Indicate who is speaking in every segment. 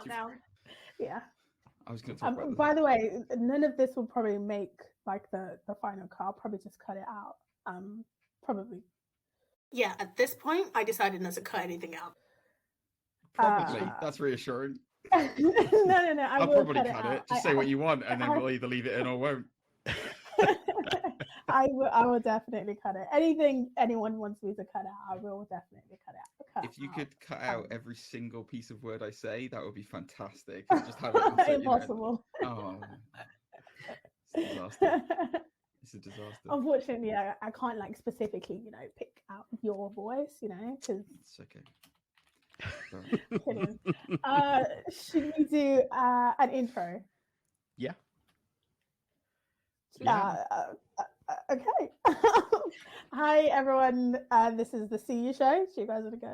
Speaker 1: now.
Speaker 2: Yeah.
Speaker 3: I was going to talk about
Speaker 2: by the way, none of this will probably make like the final cut. I'll probably just cut it out. Probably.
Speaker 1: Yeah, at this point, I decided not to cut anything out.
Speaker 3: Probably. That's reassuring.
Speaker 2: no.
Speaker 3: I'll
Speaker 2: will
Speaker 3: probably
Speaker 2: cut
Speaker 3: it. Just say what you want, and then we'll either leave it in or won't.
Speaker 2: I will definitely cut it. Anything anyone wants me to cut out, I will definitely cut it.
Speaker 3: If you could cut out every single piece of word I say, that would be fantastic. And just have it
Speaker 2: impossible.
Speaker 3: Oh, it's a disaster. It's a disaster.
Speaker 2: Unfortunately, I can't like specifically, pick out your voice, because
Speaker 3: it's okay.
Speaker 2: Should we do an intro?
Speaker 3: Yeah.
Speaker 2: Okay. Hi everyone. This is the See You Show. So you guys want to go?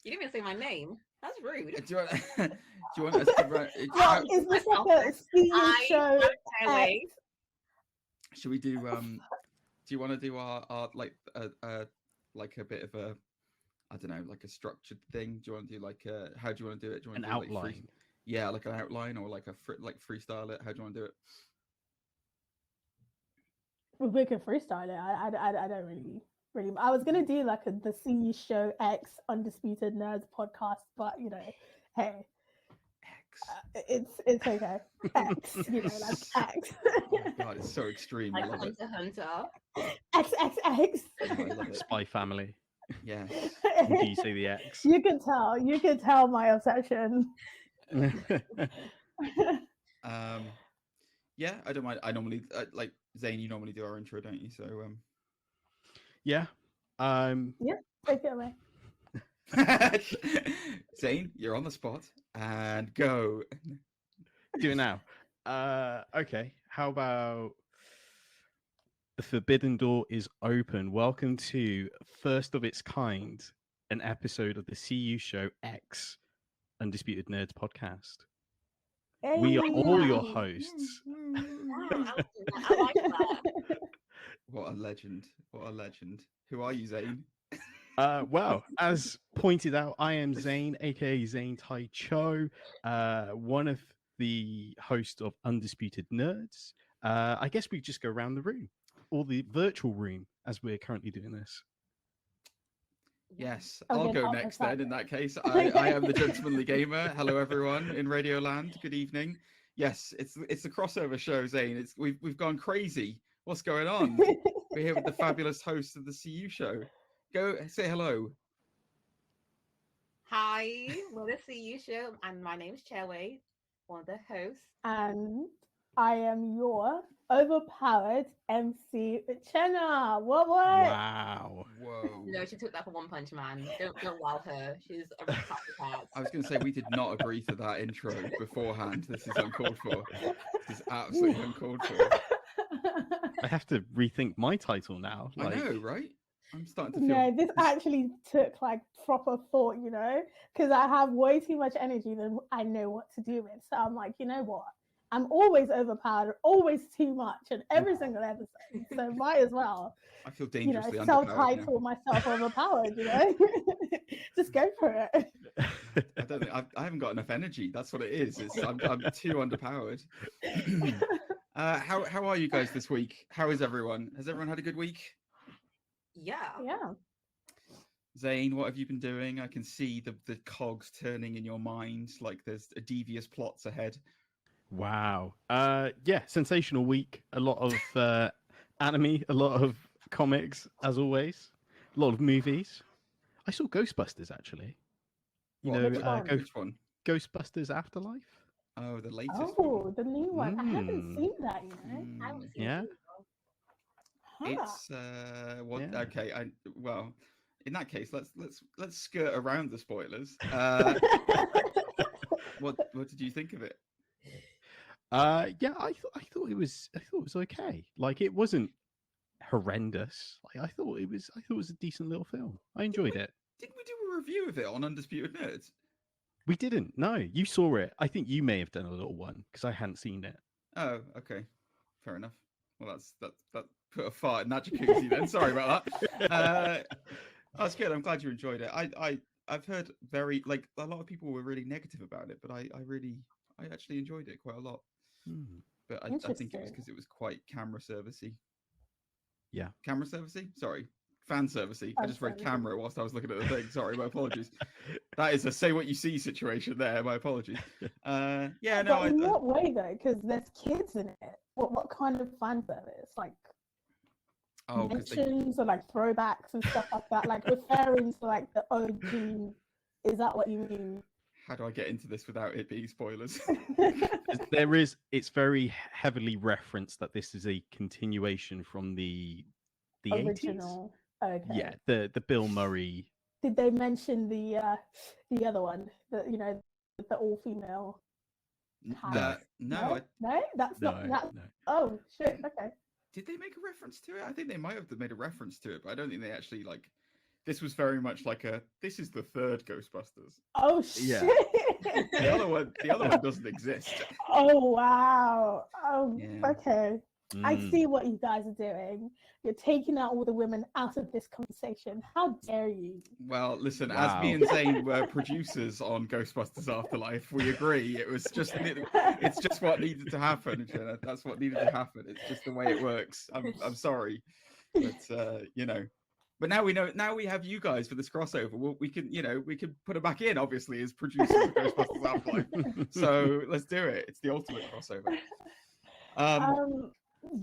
Speaker 1: You didn't even say my name. That's rude.
Speaker 3: Do you want us to run?
Speaker 2: Is this like a See You Show?
Speaker 3: Should we do? Do you want to do our like a bit of a, I don't know, like a structured thing? Do you want to do like how do you want to do it? Do you want
Speaker 4: an
Speaker 3: to do
Speaker 4: outline?
Speaker 3: Like yeah, like an outline or like freestyle it. How do you want to do it?
Speaker 2: We can freestyle it. I don't really. I was gonna do like the See You Show X Undisputed Nerds podcast, but hey,
Speaker 3: X.
Speaker 2: It's okay. X, like X.
Speaker 3: Oh God, it's so extreme.
Speaker 1: Like
Speaker 3: I love
Speaker 1: Hunter.
Speaker 2: X.
Speaker 3: Oh, I love it.
Speaker 4: Spy Family.
Speaker 3: Yeah.
Speaker 4: Do you say the X?
Speaker 2: You can tell my obsession.
Speaker 3: Yeah, I don't mind. I normally like Zane. You normally do our intro, don't you? So
Speaker 4: yeah.
Speaker 2: Yeah, take it away.
Speaker 3: Zane, you're on the spot and go.
Speaker 4: Do it now. Okay. How about the forbidden door is open? Welcome to first of its kind, an episode of the See You Show X Undisputed Nerds podcast.
Speaker 2: Hey.
Speaker 4: We are all your hosts.
Speaker 1: I like that.
Speaker 3: What a legend. What a legend. Who are you, Zane?
Speaker 4: Well, as pointed out, I am Zane, aka Zane Tai Cho, one of the hosts of Undisputed Nerds. I guess we just go around the room, or the virtual room, as we're currently doing this.
Speaker 3: Yes, I'll go next then. In that case, I am the Gentlemanly Gamer. Hello, everyone in Radio Land. Good evening. Yes, it's the crossover show, Zane. We've gone crazy. What's going on? We're here with the fabulous host of the CU Show. Go say hello.
Speaker 1: Hi, we're the CU Show, and my name's Chelway, one of the hosts.
Speaker 2: And I am your overpowered MC Chenna. What?
Speaker 4: Wow.
Speaker 3: Whoa.
Speaker 1: No, she took that for One Punch Man. Don't wow her. She's a psychopath.
Speaker 3: I was going to say, we did not agree to that intro beforehand. This is uncalled for. This is absolutely uncalled for.
Speaker 4: I have to rethink my title now.
Speaker 3: I know, right? I'm starting to feel...
Speaker 2: No, this actually took like proper thought, because I have way too much energy than I know what to do with. So I'm like, you know what? I'm always overpowered, always too much in every single episode. So might as well,
Speaker 3: I feel dangerously
Speaker 2: self-title myself overpowered, Just go for it.
Speaker 3: I don't think I haven't got enough energy. That's what it is. I'm too underpowered. How are you guys this week? How is everyone? Has everyone had a good week?
Speaker 1: Yeah.
Speaker 3: Zane, what have you been doing? I can see the cogs turning in your mind, like there's a devious plots ahead.
Speaker 4: Wow. Yeah, sensational week. A lot of anime, a lot of comics, as always. A lot of movies. I saw Ghostbusters, actually.
Speaker 3: Which one?
Speaker 4: Ghostbusters Afterlife.
Speaker 3: Oh, the latest one.
Speaker 2: Oh, the new one. I haven't seen that,
Speaker 1: I haven't seen
Speaker 4: Yeah.
Speaker 1: it.
Speaker 3: It's what? Yeah. Okay, well, in that case, let's skirt around the spoilers. What did you think of it?
Speaker 4: Yeah, I thought it was okay. Like, it wasn't horrendous. Like, I thought it was a decent little film. I enjoyed it.
Speaker 3: Didn't we do a review of it on Undisputed Nerds?
Speaker 4: We didn't. No, you saw it. I think you may have done a little one because I hadn't seen it.
Speaker 3: Oh, okay, fair enough. Well, that put a fart in that jacuzzi then. Sorry about that. That's good. I'm glad you enjoyed it. I've heard very like a lot of people were really negative about it, but I actually enjoyed it quite a lot. But I think it was
Speaker 2: Interesting.
Speaker 3: because it was quite camera servicey.
Speaker 4: Yeah.
Speaker 3: Camera servicey? Sorry. Fan servicey. I
Speaker 2: Fan
Speaker 3: just read
Speaker 2: servicey.
Speaker 3: camera whilst I was looking at the thing. Sorry, my apologies. That is a say what you see situation there. My apologies. Yeah, no.
Speaker 2: But in what way though? Because there's kids in it. What kind of fan service? Like mentions or like throwbacks and stuff like that? Like referring to like the OG. Is that what you mean?
Speaker 3: How do I get into this without it being spoilers?
Speaker 4: It's very heavily referenced that this is a continuation from the
Speaker 2: original.
Speaker 4: 80s.
Speaker 2: Okay.
Speaker 4: Yeah, the Bill Murray.
Speaker 2: Did they mention the other one? The the all female.
Speaker 3: No,
Speaker 2: no, that's not.
Speaker 4: No.
Speaker 2: Oh shit! Okay.
Speaker 3: Did they make a reference to it? I think they might have made a reference to it, but I don't think they actually like. This was very much like this is the third Ghostbusters.
Speaker 2: Oh shit!
Speaker 4: Yeah.
Speaker 3: The other one doesn't exist.
Speaker 2: Oh wow! Oh,
Speaker 3: Yeah.
Speaker 2: okay. I see what you guys are doing. You're taking out all the women out of this conversation. How dare you?
Speaker 3: Well, listen,
Speaker 4: Wow.
Speaker 3: as me and Zane were producers on Ghostbusters Afterlife, we agree it's just what needed to happen, Jenna. That's what needed to happen. It's just the way it works. I'm sorry, but you know. But now we know. Now we have you guys for this crossover. We can put it back in, obviously, as producers of Ghostbusters Afterlife. So let's do it. It's the ultimate crossover.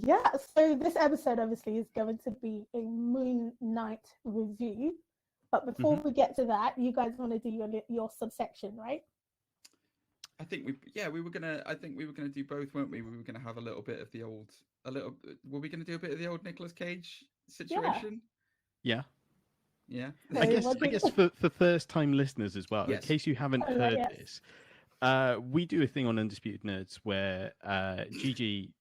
Speaker 2: Yeah. So this episode obviously is going to be a Moon Knight review. But before we get to that, you guys want to do your subsection, right?
Speaker 3: I think we were gonna do both, weren't we? We were gonna have a little bit of the old, were we gonna do a bit of the old Nicolas Cage situation?
Speaker 4: Yeah.
Speaker 3: Yeah.
Speaker 2: So
Speaker 4: I guess for first time listeners as well,
Speaker 3: Yes.
Speaker 4: in case you haven't heard this, we do a thing on Undisputed Nerds where Gigi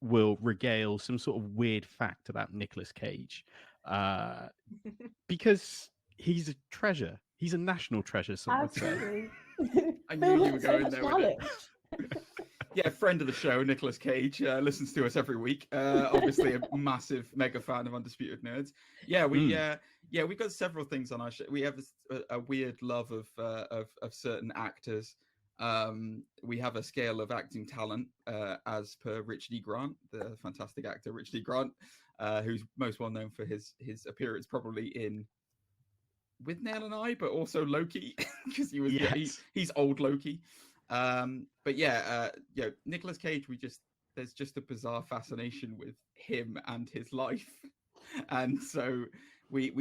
Speaker 4: will regale some sort of weird fact about Nicolas Cage. Because he's a treasure. He's a national treasure, some would say.
Speaker 2: Absolutely.
Speaker 3: I knew you were going there with
Speaker 2: knowledge.
Speaker 3: it. Yeah, friend of the show, Nicolas Cage, listens to us every week. Obviously, a massive mega fan of Undisputed Nerds. Yeah, we've got several things on our show. We have a weird love of certain actors. We have a scale of acting talent, as per Richard E. Grant, the fantastic actor Richard E. Grant, who's most well known for his appearance probably in With Nail and I, but also Loki, because he's old Loki. But yeah, Nicolas Cage, there's just a bizarre fascination with him and his life. And so we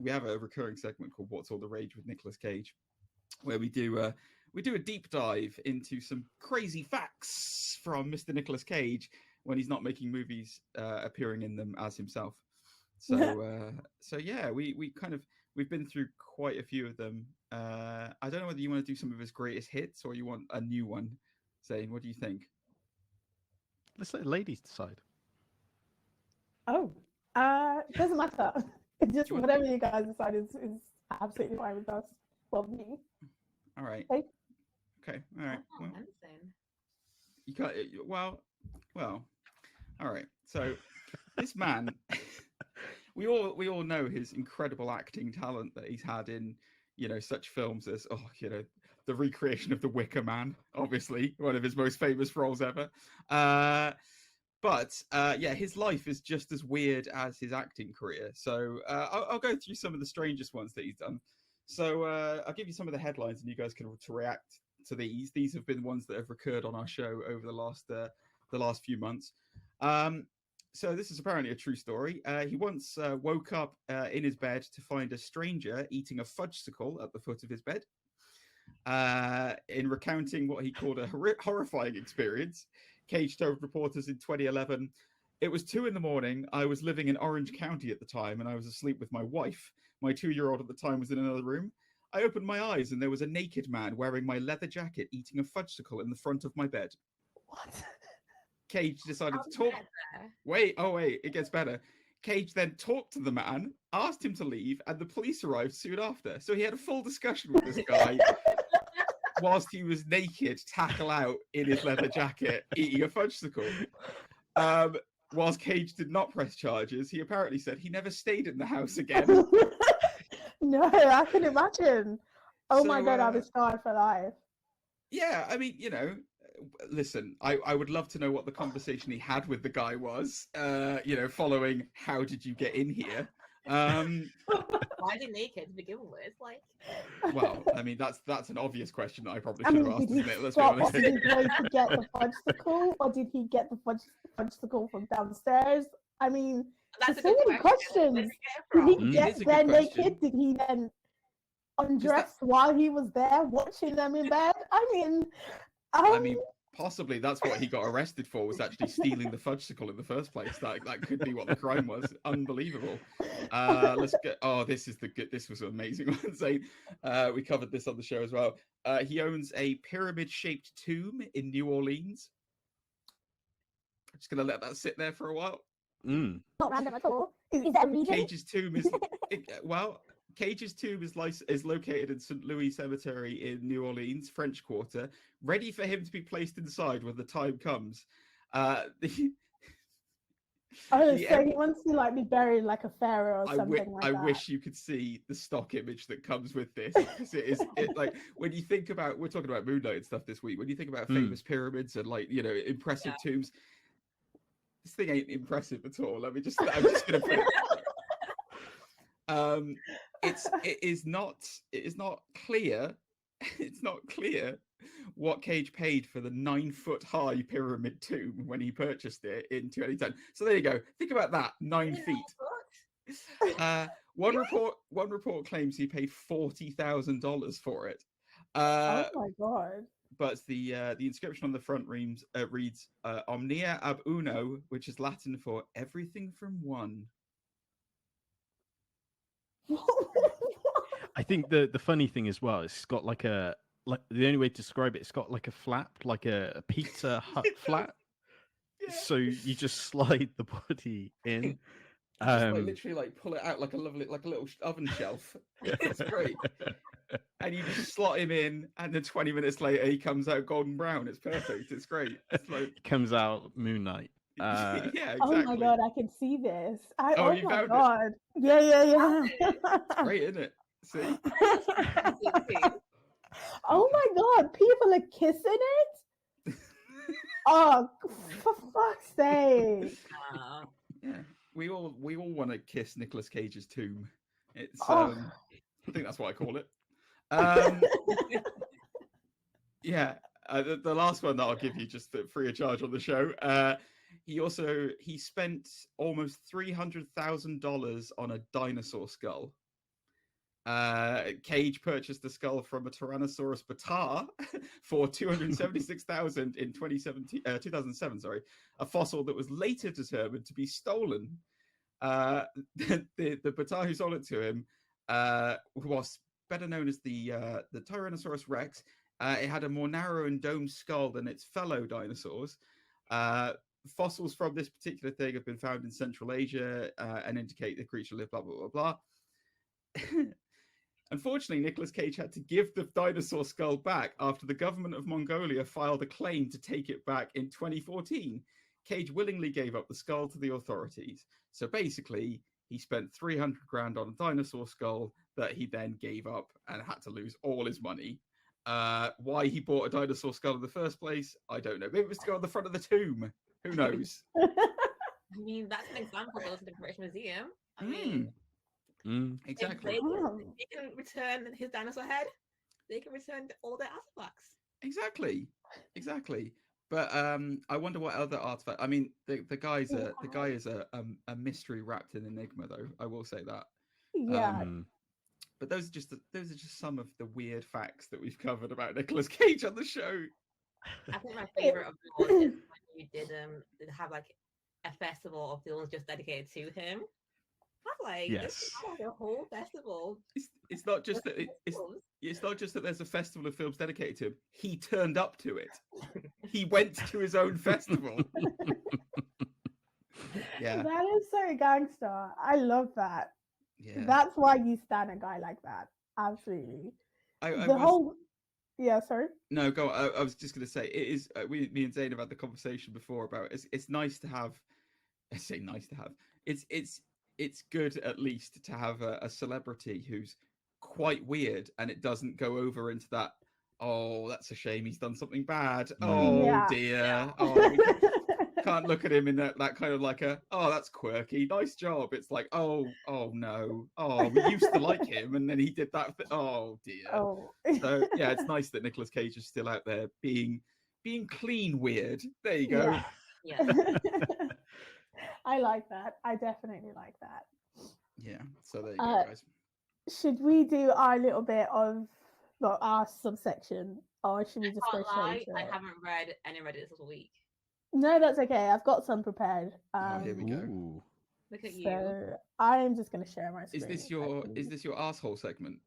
Speaker 3: have a recurring segment called What's All the Rage with Nicolas Cage, where we do a deep dive into some crazy facts from Mr. Nicolas Cage when he's not making movies, appearing in them as himself. So yeah, we've been through quite a few of them. I don't know whether you want to do some of his greatest hits or you want a new one. Zane, what do you think?
Speaker 4: Let's let the ladies decide.
Speaker 2: Oh, doesn't matter. Just whatever you guys decide is absolutely fine with us. Well, me.
Speaker 3: All right.
Speaker 2: Okay.
Speaker 3: Okay. All right.
Speaker 1: Oh,
Speaker 3: Well, you can't. Well. All right. So this man, we all know his incredible acting talent that he's had in such films as the recreation of The Wicker Man, obviously one of his most famous roles ever. But his life is just as weird as his acting career. So I'll go through some of the strangest ones that he's done. So I'll give you some of the headlines, and you guys can react to these. These have been ones that have recurred on our show over the last few months. So this is apparently a true story. He once woke up in his bed to find a stranger eating a fudgesicle at the foot of his bed. In recounting what he called a horrifying experience, Cage told reporters in 2011, "It was 2 a.m. I was living in Orange County at the time, and I was asleep with my wife. My 2-year-old at the time was in another room. I opened my eyes, and there was a naked man wearing my leather jacket eating a fudgesicle in the front of my bed."
Speaker 2: What?
Speaker 3: Cage decided to talk. Wait, it gets better. Cage then talked to the man, asked him to leave, and the police arrived soon after. So he had a full discussion with this guy whilst he was naked, tackle out in his leather jacket, eating a fudgesicle. Whilst Cage did not press charges, he apparently said he never stayed in the house again.
Speaker 2: no, I can imagine. Oh my
Speaker 3: So,
Speaker 2: god, I'll be scarred for life.
Speaker 3: Yeah, I mean, listen, I would love to know what the conversation he had with the guy was, following how did you get in here?
Speaker 1: Why did naked to begin with? Like,
Speaker 3: Well, I mean, that's an obvious question that I probably
Speaker 2: I
Speaker 3: should
Speaker 2: mean,
Speaker 3: have asked,
Speaker 2: did he
Speaker 3: isn't it? Let's be
Speaker 2: stop or
Speaker 3: honest.
Speaker 2: did he go to get the fudgesicle, or did he get the fudgesicle from downstairs? I mean,
Speaker 1: that's a
Speaker 2: there's so
Speaker 1: good
Speaker 2: many
Speaker 1: question. Where
Speaker 2: questions.
Speaker 1: did
Speaker 2: Did
Speaker 1: it get it
Speaker 2: he
Speaker 1: from?
Speaker 3: It
Speaker 2: get
Speaker 3: is a
Speaker 2: there
Speaker 3: good question.
Speaker 2: naked? Did he then undress while he was there watching them in bed? I mean,
Speaker 3: I mean, possibly that's what he got arrested for, was actually stealing the fudgesicle in the first place. That could be what the crime was. Unbelievable. Let's get. Oh, this was an amazing one. Zane. We covered this on the show as well. He owns a pyramid-shaped tomb in New Orleans. I'm just gonna let that sit there for a while.
Speaker 4: Mm.
Speaker 2: not random at all. Is that a reason?
Speaker 3: Cage's tomb is Cage's tomb is located in St. Louis Cemetery in New Orleans, French Quarter, ready for him to be placed inside when the time comes.
Speaker 2: Oh, so he wants to like be buried like a pharaoh or something like that.
Speaker 3: I wish you could see the stock image that comes with this, because it like when you think about, we're talking about Moonlight and stuff this week. When you think about famous pyramids and impressive tombs, this thing ain't impressive at all. I'm just gonna put it. It is not clear. It's not clear what Cage paid for the 9-foot-high pyramid tomb when he purchased it in 2010. So there you go. Think about that. 9 feet. One report claims he paid $40,000 for it.
Speaker 2: Oh my god.
Speaker 3: But the inscription on the front reads Omnia ab uno, which is Latin for everything from one.
Speaker 4: I think the funny thing as well is it's got like the only way to describe it's got like a flap, like a Pizza Hut flap. Yeah. So you just slide the body in.
Speaker 3: Just literally pull it out like a little oven shelf. It's great. And you just slot him in, and then 20 minutes later he comes out golden brown. It's perfect. It's great. It's like
Speaker 4: it comes out Moon Knight.
Speaker 3: Yeah, exactly.
Speaker 2: Oh my god, I can see this.
Speaker 3: Oh
Speaker 2: my god. It? Yeah.
Speaker 3: It's great, isn't it? See?
Speaker 2: Oh my god, people are kissing it? Oh, for fuck's sake.
Speaker 3: Yeah. We all want to kiss Nicolas Cage's tomb. It's I think that's what I call it. Yeah. The last one that I'll give you just free of charge on the show. He spent almost $300,000 on a dinosaur skull. Cage purchased the skull from a Tyrannosaurus bata for $276,000 in 2007. Sorry, a fossil that was later determined to be stolen. The bata who sold it to him was better known as the Tyrannosaurus Rex. It had a more narrow and domed skull than its fellow dinosaurs. Fossils from this particular thing have been found in Central Asia and indicate the creature lived blah blah blah blah. Unfortunately, Nicolas Cage had to give the dinosaur skull back after the government of Mongolia filed a claim to take it back in 2014. Cage willingly gave up the skull to the authorities. So basically, he spent 300 grand on a dinosaur skull that he then gave up and had to lose all his money. Why he bought a dinosaur skull in the first place, I don't know. Maybe it was to go on the front of the tomb. Who knows?
Speaker 1: I mean, that's an example goes to the British Museum. I mean,
Speaker 3: exactly.
Speaker 1: They can return his dinosaur head. They can return all their artifacts.
Speaker 3: Exactly. But I wonder what other artifact. I mean, the guy is a mystery wrapped in enigma, though. I will say that.
Speaker 2: Yeah.
Speaker 3: But those are just some of the weird facts that we've covered about Nicolas Cage on the show.
Speaker 1: I think my favorite of the one is when you did have like a festival of films just dedicated to him. I'm like,
Speaker 4: yes.
Speaker 1: This is like a whole festival.
Speaker 3: It's not just that it's not just that there's a festival of films dedicated to him. He turned up to it. He went to his own festival. Yeah,
Speaker 2: that is so gangster. I love that.
Speaker 3: Yeah,
Speaker 2: that's why you stand a guy like that. Absolutely. Yeah, sorry.
Speaker 3: No, go on. I was just going to say it is. Me and Zane have had the conversation before about it's nice to have. I say nice to have. It's good at least to have a celebrity who's quite weird, and it doesn't go over into that, oh, that's a shame, he's done something bad. Oh
Speaker 2: Yeah.
Speaker 3: dear. Oh, we can't look at him in that kind of like a, oh, that's quirky, nice job. It's like, oh no, oh, we used to like him, and then he did that. Oh dear.
Speaker 2: Oh.
Speaker 3: So yeah, it's nice that Nicolas Cage is still out there being clean weird. There you go.
Speaker 2: Yeah.
Speaker 1: Yeah.
Speaker 2: I like that. I definitely like that.
Speaker 3: Yeah. So there you go, guys.
Speaker 2: Should we do our little bit of our subsection, or should we just go
Speaker 1: Can't
Speaker 2: straight
Speaker 1: lie,
Speaker 2: into
Speaker 1: I
Speaker 2: it?
Speaker 1: haven't read any Reddit this week.
Speaker 2: No, that's okay. I've got some prepared.
Speaker 3: Here we go.
Speaker 4: Ooh.
Speaker 1: Look at you.
Speaker 2: So I'm just going to share my screen.
Speaker 3: Is this your asshole segment?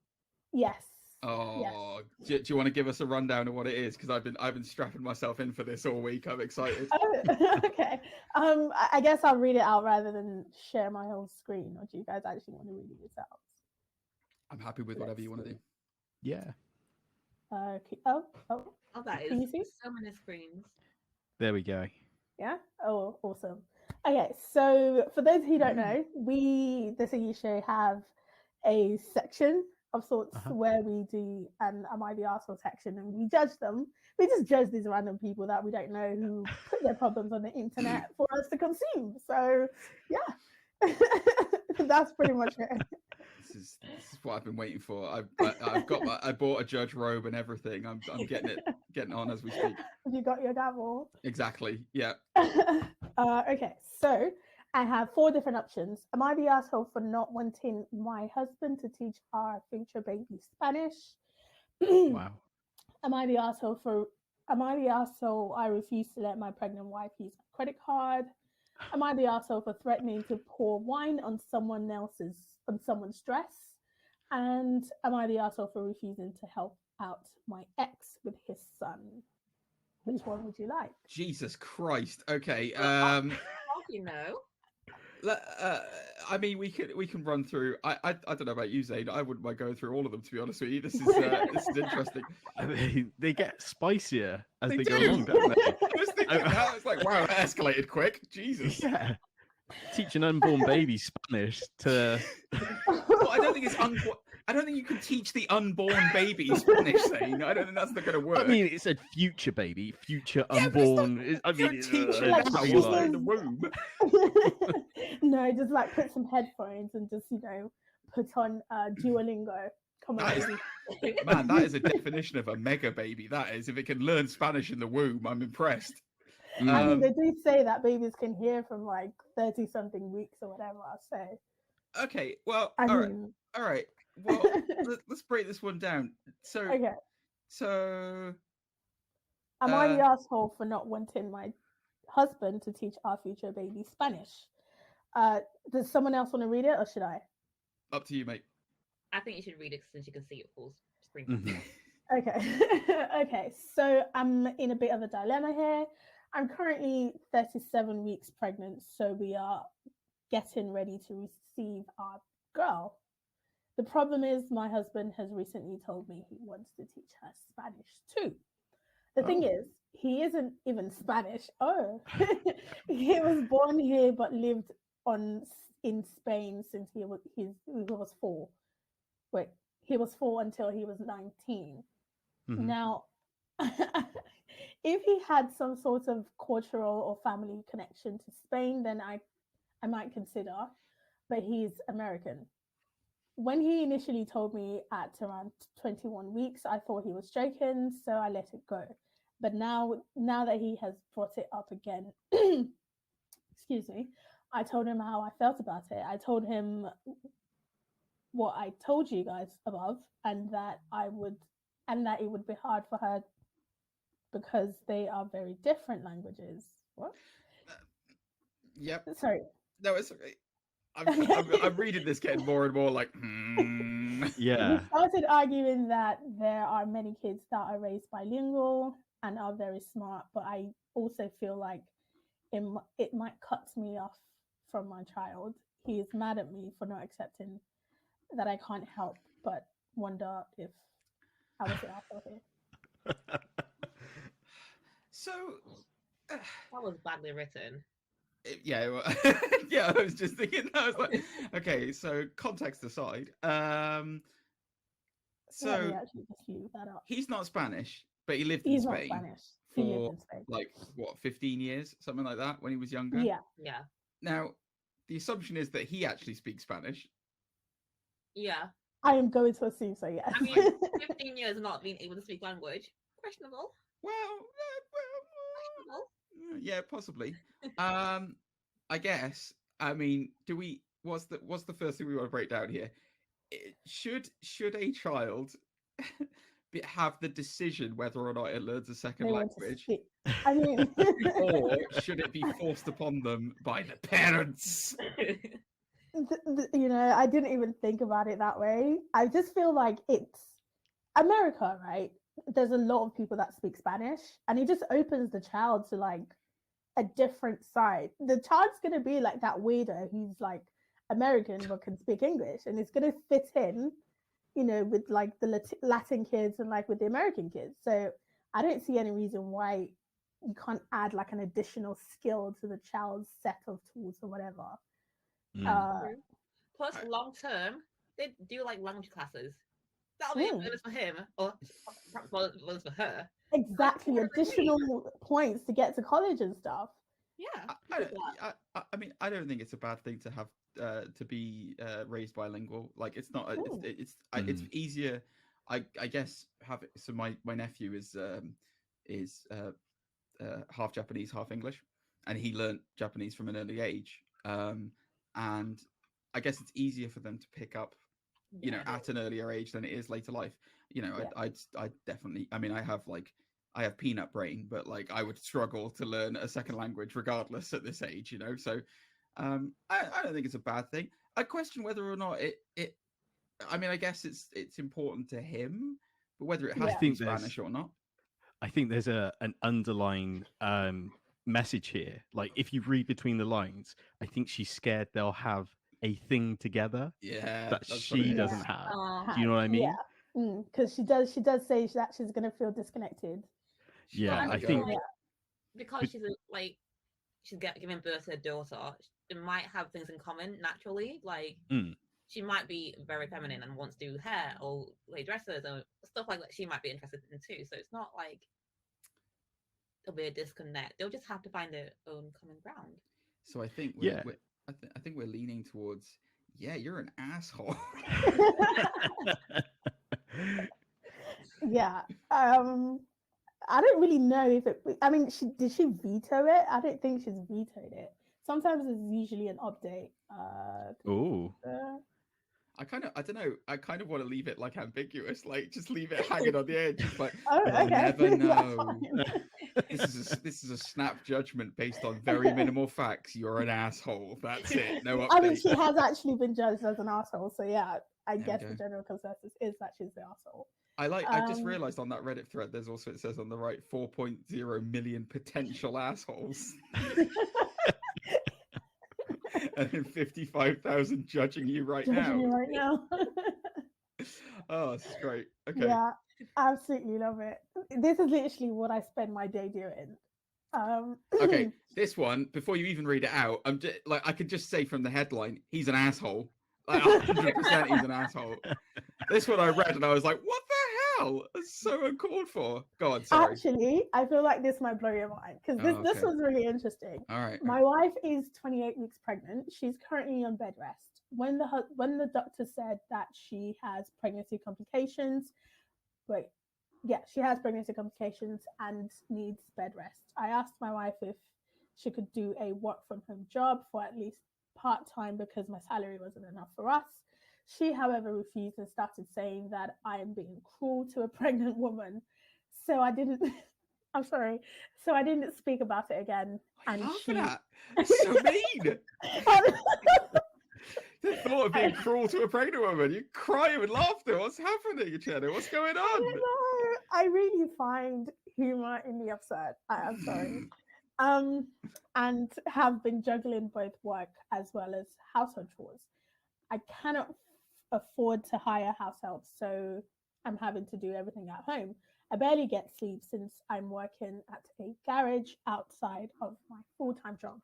Speaker 2: Yes.
Speaker 3: Oh, do you want to give us a rundown of what it is? Because I've been strapping myself in for this all week. I'm excited.
Speaker 2: Oh, okay. I guess I'll read it out rather than share my whole screen. Or do you guys actually want to read it yourselves?
Speaker 3: I'm happy with whatever you want to do.
Speaker 4: Yeah.
Speaker 2: Okay.
Speaker 1: Oh, that
Speaker 2: Can you
Speaker 1: is
Speaker 2: see?
Speaker 1: so many screens.
Speaker 4: There we go.
Speaker 2: Yeah. Oh, awesome. Okay, so for those who don't know, we the Thingy Show have a section of sorts where we do an Am I the Arsehole section, and we judge them. We just judge these random people that we don't know who put their problems on the internet for us to consume. So yeah, that's pretty much it.
Speaker 3: This is what I've been waiting for. I bought a judge robe and everything. I'm getting on as we speak.
Speaker 2: Have you got your gavel?
Speaker 3: Exactly. Yeah.
Speaker 2: Okay, so I have 4 different options. Am I the asshole for not wanting my husband to teach our future baby Spanish?
Speaker 4: Wow.
Speaker 2: Am I the asshole I refuse to let my pregnant wife use my credit card? Am I the asshole for threatening to pour wine on someone's dress? And am I the asshole for refusing to help out my ex with his son? Which one would you like?
Speaker 3: Jesus Christ. Okay.
Speaker 1: How do you know?
Speaker 3: I mean, we can run through. I don't know about you, Zane. I wouldn't mind going through all of them, to be honest with you. This is interesting.
Speaker 4: I mean, they get spicier as they go
Speaker 3: do.
Speaker 4: along, don't they?
Speaker 3: I was thinking that. I was like, wow, that escalated quick. Jesus.
Speaker 4: Yeah. Teach an unborn baby Spanish to.
Speaker 3: Well, I don't think I don't think you can teach the unborn baby Spanish, Zane. I don't think that's not going to work.
Speaker 4: I mean, it said future baby, future unborn. I mean,
Speaker 3: teach it
Speaker 2: like
Speaker 3: how
Speaker 2: Jesus.
Speaker 3: in the womb.
Speaker 2: No, just like put some headphones and just put on Duolingo. Come on, baby.
Speaker 3: Man, that is a definition of a mega baby. That is, if it can learn Spanish in the womb, I'm impressed.
Speaker 2: I mean, they do say that babies can hear from like 30-something weeks or whatever. So.
Speaker 3: Okay, well,
Speaker 2: I
Speaker 3: all
Speaker 2: mean...
Speaker 3: right. Well, let's break this one down. So,
Speaker 2: okay.
Speaker 3: So,
Speaker 2: am I the asshole for not wanting my husband to teach our future baby Spanish? Does someone else want to read it, or should I?
Speaker 3: Up to you, mate.
Speaker 1: I think you should read it since you can see it full screen.
Speaker 4: Mm-hmm.
Speaker 2: Okay. Okay. So I'm in a bit of a dilemma here. I'm currently 37 weeks pregnant, so we are getting ready to receive our girl. The problem is my husband has recently told me he wants to teach her Spanish too. The thing is, he isn't even Spanish. He was born here but lived in Spain since he was 4. Wait, he was 4 until he was 19. Mm-hmm. Now, if he had some sort of cultural or family connection to Spain, then I might consider, but he's American. When he initially told me at around 21 weeks, I thought he was joking, so I let it go. But now that he has brought it up again, excuse me, I told him how I felt about it. I told him what I told you guys above, and that it would be hard for her because they are very different languages. What?
Speaker 3: Yep.
Speaker 2: Sorry.
Speaker 3: No, it's okay. I'm reading this getting more and more like,
Speaker 4: Yeah.
Speaker 2: We started arguing that there are many kids that are raised bilingual and are very smart, but I also feel like it might cut me off from my child. He is mad at me for not accepting that I can't help but wonder if I was the asshole here.
Speaker 3: So
Speaker 1: that was badly written.
Speaker 3: Yeah, yeah. I was just thinking. I was like, okay. So context aside,
Speaker 2: Let me
Speaker 3: So
Speaker 2: actually just leave that up.
Speaker 3: he's not Spanish, but he lived in
Speaker 2: He's not
Speaker 3: Spain
Speaker 2: Spanish. He lived
Speaker 3: for
Speaker 2: in Spain.
Speaker 3: like what 15 years, something like that, when he was younger.
Speaker 2: Yeah.
Speaker 1: Yeah.
Speaker 3: Now, the assumption is that he actually speaks Spanish.
Speaker 1: Yeah.
Speaker 2: I am going to assume so, yes.
Speaker 1: I mean, 15 years not being able to speak language. Questionable.
Speaker 3: Well,
Speaker 1: Questionable.
Speaker 3: yeah, possibly. I guess. I mean, what's the first thing we want to break down here? Should a child have the decision whether or not it learns a second
Speaker 2: They want to
Speaker 3: language,
Speaker 2: speak. I mean,
Speaker 3: or should it be forced upon them by the parents?
Speaker 2: you know, I didn't even think about it that way. I just feel like it's America, right? There's a lot of people that speak Spanish, and it just opens the child to like a different side. The child's gonna be like that weirdo who's like American but can speak English, and it's gonna fit in, you know, with like the Latin kids and like with the American kids. So I don't see any reason why you can't add like an additional skill to the child's set of tools or whatever.
Speaker 1: Plus, long term, they do like language classes. That'll be a bonus for him, or perhaps bonus for her.
Speaker 2: Exactly, additional points to get to college and stuff.
Speaker 1: Yeah.
Speaker 3: I mean, I don't think it's a bad thing to have to be raised bilingual. Like, it's not. It's easier. I guess so. My nephew is half Japanese, half English, and he learnt Japanese from an early age. And I guess it's easier for them to pick up, you know, at an earlier age than it is later life. You know, I definitely. I mean, I have peanut brain, but like I would struggle to learn a second language regardless at this age. You know, so I don't think it's a bad thing. I question whether or not it. I mean, I guess it's important to him, but whether it has to be Spanish or not.
Speaker 4: I think there's an underlying message here. Like, if you read between the lines, I think she's scared they'll have a thing together that she doesn't have. Do you know what I mean?
Speaker 2: Yeah, because she does say that she's gonna feel disconnected.
Speaker 4: Yeah, I think
Speaker 1: because she's giving birth to a daughter, they might have things in common naturally. Like she might be very feminine and wants to do hair or wear dresses or stuff like that. She might be interested in too. So it's not like there'll be a disconnect. They'll just have to find their own common ground.
Speaker 3: So I think I think we're leaning towards, you're an asshole.
Speaker 2: Yeah. I don't really know if it. I mean, did she veto it? I don't think she's vetoed it. Sometimes there's usually an update.
Speaker 3: I don't know. I kind of want to leave it like ambiguous, like just leave it hanging on the edge. It's like,
Speaker 2: okay.
Speaker 3: Never know. This is a snap judgment based on very minimal facts. You're an asshole. That's it. No update.
Speaker 2: I mean, she has actually been judged as an asshole, so yeah, I guess the general consensus is that she's the asshole.
Speaker 3: I just realized on that Reddit thread, there's also, it says on the right, 4.0 million potential assholes. And then 55,000 judging you right now. Oh, this is great. Okay.
Speaker 2: Yeah, absolutely love it. This is literally what I spend my day doing.
Speaker 3: Okay, this one, before you even read it out, I'm just like, I could just say from the headline, he's an asshole. Like 100% he's an asshole. This one I read and I was like, what the hell? That's so uncalled for. Go on, sorry.
Speaker 2: Actually, I feel like this might blow your mind because this was really interesting.
Speaker 3: All right.
Speaker 2: My wife is 28 weeks pregnant. She's currently on bed rest. When the doctor said that she has pregnancy complications, she has pregnancy complications and needs bed rest. I asked my wife if she could do a work from home job for at least part-time because my salary wasn't enough for us. She, however, refused and started saying that I am being cruel to a pregnant woman. So I didn't. I'm sorry. So I didn't speak about it again.
Speaker 3: And that's so mean. The thought of being cruel to a pregnant woman, you cry with laughter. What's happening, Jenna? What's going on?
Speaker 2: I really find humor in the absurd. I'm sorry. And have been juggling both work as well as household chores. I cannot afford to hire house help, so I'm having to do everything at home. I barely get sleep since I'm working at a garage outside of my full-time job.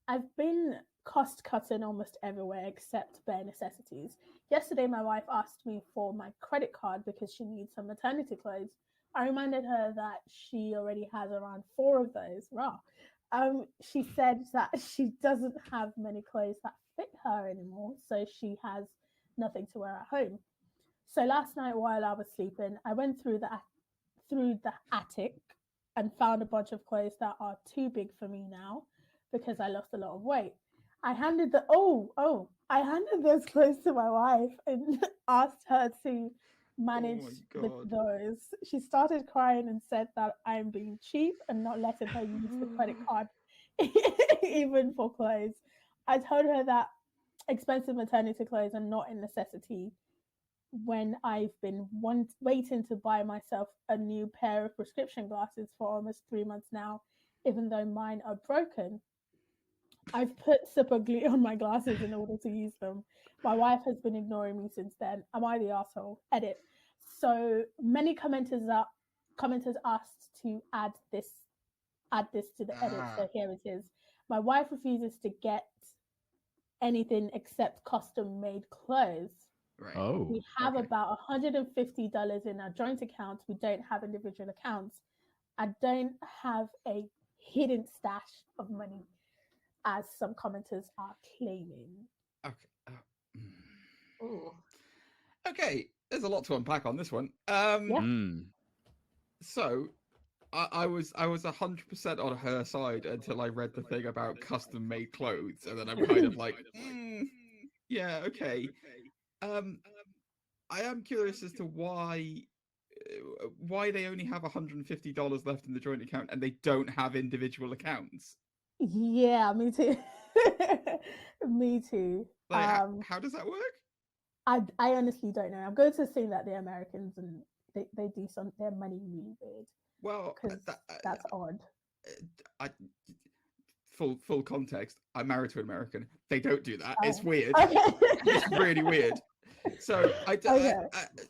Speaker 2: I've been cost cutting almost everywhere except bare necessities. Yesterday, my wife asked me for my credit card because she needs some maternity clothes. I reminded her that she already has around 4 of those. Raw. She said that she doesn't have many clothes that fit her anymore, so she has nothing to wear at home. So last night while I was sleeping, I went through the attic and found a bunch of clothes that are too big for me now because I lost a lot of weight. I handed those clothes to my wife and asked her to manage with those. She started crying and said that I'm being cheap and not letting her use the credit card even for clothes. I told her that expensive maternity clothes are not a necessity when I've been waiting to buy myself a new pair of prescription glasses for almost 3 months now, even though mine are broken. I've put super glue on my glasses in order to use them. My wife has been ignoring me since then. Am I the asshole? Edit. So many commenters asked to add this to the edit. So here it is. My wife refuses to get anything except custom made clothes.
Speaker 3: Right.
Speaker 4: Oh.
Speaker 2: We have about $150 in our joint accounts. We don't have individual accounts. I don't have a hidden stash of money, as some commenters are claiming.
Speaker 3: Okay.
Speaker 1: Ooh.
Speaker 3: Okay, there's a lot to unpack on this one. So I was 100% on her side until I read the thing about custom made clothes, and then I'm kind of like, yeah, okay. I am curious as to why they only have $150 left in the joint account and they don't have individual accounts.
Speaker 2: Yeah, me too. Me too.
Speaker 3: Like, how does that work?
Speaker 2: I honestly don't know. I'm going to assume that they're Americans and they do their money really weird.
Speaker 3: Well,
Speaker 2: that's odd.
Speaker 3: Full context. I'm married to an American. They don't do that. It's weird.
Speaker 2: Okay.
Speaker 3: It's really weird. So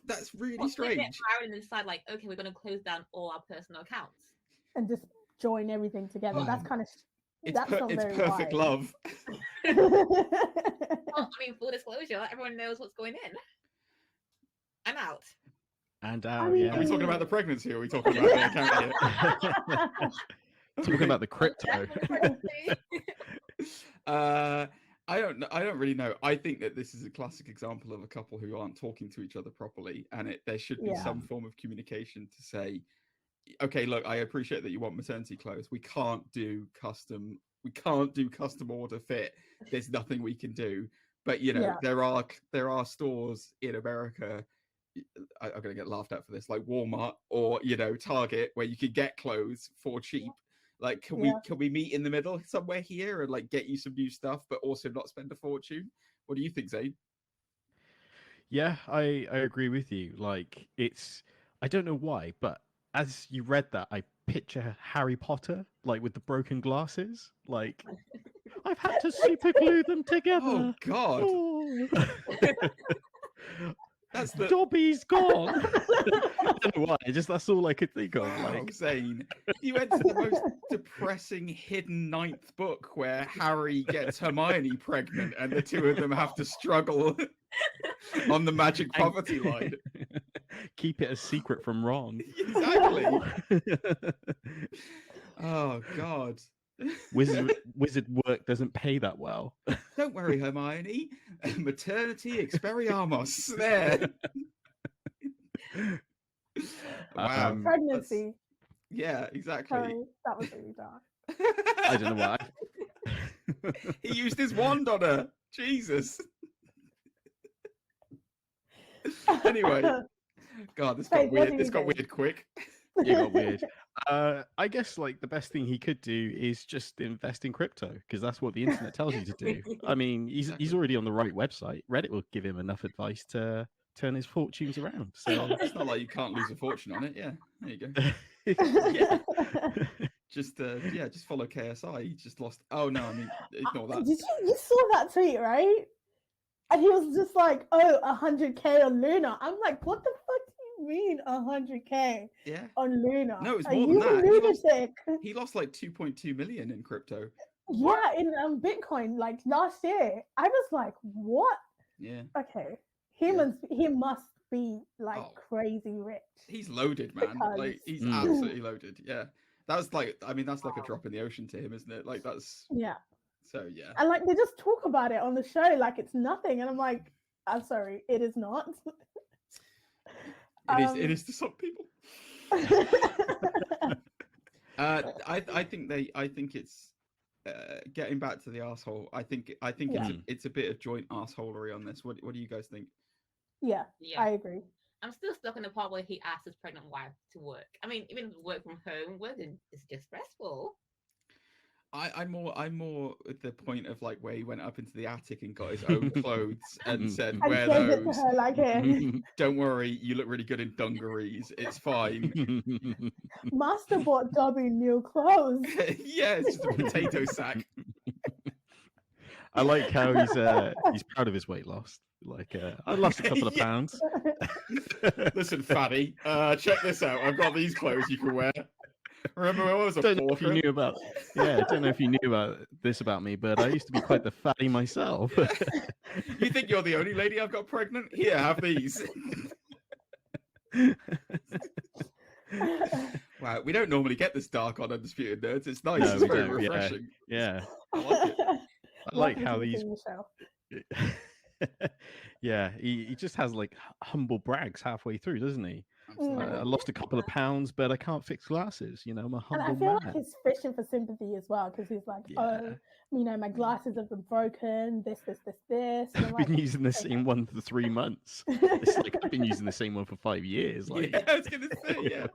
Speaker 3: that's really strange.
Speaker 1: Married and decide like, okay, we're going to close down all our personal accounts
Speaker 2: and just join everything together. That's kind of
Speaker 3: it's perfect love.
Speaker 1: Well, I mean, full disclosure, everyone knows what's going in. I'm out.
Speaker 4: And
Speaker 3: Are we talking about the pregnancy or are we talking about the account here?
Speaker 4: Talking about the crypto.
Speaker 3: I don't really know. I think that this is a classic example of a couple who aren't talking to each other properly, and there should be some form of communication to say, okay, look, I appreciate that you want maternity clothes. We can't do custom order fit. There's nothing we can do. But there are stores in America. I'm going to get laughed at for this, like Walmart or Target, where you can get clothes for cheap. Like, can we meet in the middle somewhere here and like get you some new stuff, but also not spend a fortune? What do you think, Zane?
Speaker 4: Yeah, I agree with you. Like, I don't know why, but as you read that, I picture Harry Potter, like with the broken glasses. Like, I've had to super glue them together.
Speaker 3: Oh God.
Speaker 4: Oh.
Speaker 3: That's the
Speaker 4: Dobby's gone. I don't know why. That's all I could think of.
Speaker 3: Wow,
Speaker 4: like,
Speaker 3: Zane, you went to the most depressing hidden 9th book where Harry gets Hermione pregnant, and the two of them have to struggle on the magic poverty line.
Speaker 4: Keep it a secret from Ron.
Speaker 3: Exactly. Oh God.
Speaker 4: Wizard work doesn't pay that well.
Speaker 3: Don't worry, Hermione. Maternity expelliarmus. There. Wow.
Speaker 2: Pregnancy.
Speaker 3: Yeah, exactly.
Speaker 2: Sorry, that was really dark.
Speaker 4: I don't know why.
Speaker 3: He used his wand on her. Jesus. Anyway. God, this got weird. This got weird quick.
Speaker 4: It got weird. I guess like the best thing he could do is just invest in crypto, because that's what the internet tells you to do. I mean, he's already on the right website. Reddit will give him enough advice to turn his fortunes around. So
Speaker 3: it's not like you can't lose a fortune on it. Yeah, there you go.
Speaker 4: Yeah.
Speaker 3: Just follow KSI. He just lost. Oh no, I mean, ignore that.
Speaker 2: Did you saw that tweet, right? And he was just like, "Oh, 100K on Luna." I'm like, "What the fuck do you mean 100K
Speaker 3: Yeah.
Speaker 2: on Luna?"
Speaker 3: No, it's
Speaker 2: Are
Speaker 3: more
Speaker 2: you
Speaker 3: than that.
Speaker 2: lunatic?
Speaker 3: He lost like 2.2 million in crypto.
Speaker 2: Yeah, in Bitcoin, like last year, I was like, what?
Speaker 3: Yeah.
Speaker 2: Okay, he must be like crazy rich.
Speaker 3: He's loaded, man.
Speaker 2: Because...
Speaker 3: Like he's absolutely loaded. Yeah. That's like, I mean, that's like a drop in the ocean to him, isn't it? Like that's So yeah.
Speaker 2: And like they just talk about it on the show like it's nothing, and I'm like, I'm sorry, it is not.
Speaker 3: It is to some people. I think it's getting back to the arsehole. I think it's a bit of joint arseholery on this. What do you guys think?
Speaker 2: Yeah, I agree.
Speaker 1: I'm still stuck in the part where he asked his pregnant wife to work. I mean, even work from home, it's just stressful.
Speaker 3: I'm more at the point of like where he went up into the attic and got his own clothes and said, "Wear those."
Speaker 2: Her, like,
Speaker 3: don't worry, you look really good in dungarees. It's fine.
Speaker 2: Master bought Dobby new clothes.
Speaker 3: Yeah, it's just a potato sack.
Speaker 4: I like how he's proud of his weight loss. Like, I lost a couple of pounds.
Speaker 3: Listen, fatty, check this out. I've got these clothes you can wear. Remember when I was a
Speaker 4: don't know if you knew about I don't know if you knew about this about me, but I used to be quite the fatty myself.
Speaker 3: You think you're the only lady I've got pregnant? Here, have these. Wow, we don't normally get this dark on Undisputed Nerds. It's nice. It's very refreshing.
Speaker 4: Yeah.
Speaker 3: I like it.
Speaker 4: I like how these. Yeah, he just has like humble brags halfway through, doesn't he? I lost a couple of pounds, but I can't fix glasses. You know, I'm a humble
Speaker 2: and I feel
Speaker 4: man.
Speaker 2: like he's fishing for sympathy as well, because he's like, oh, you know, my glasses have been broken. This. And
Speaker 4: I've been using the same one for 3 months. It's like I've been using the same one for 5 years. Like,
Speaker 3: yeah, I was gonna say, yeah.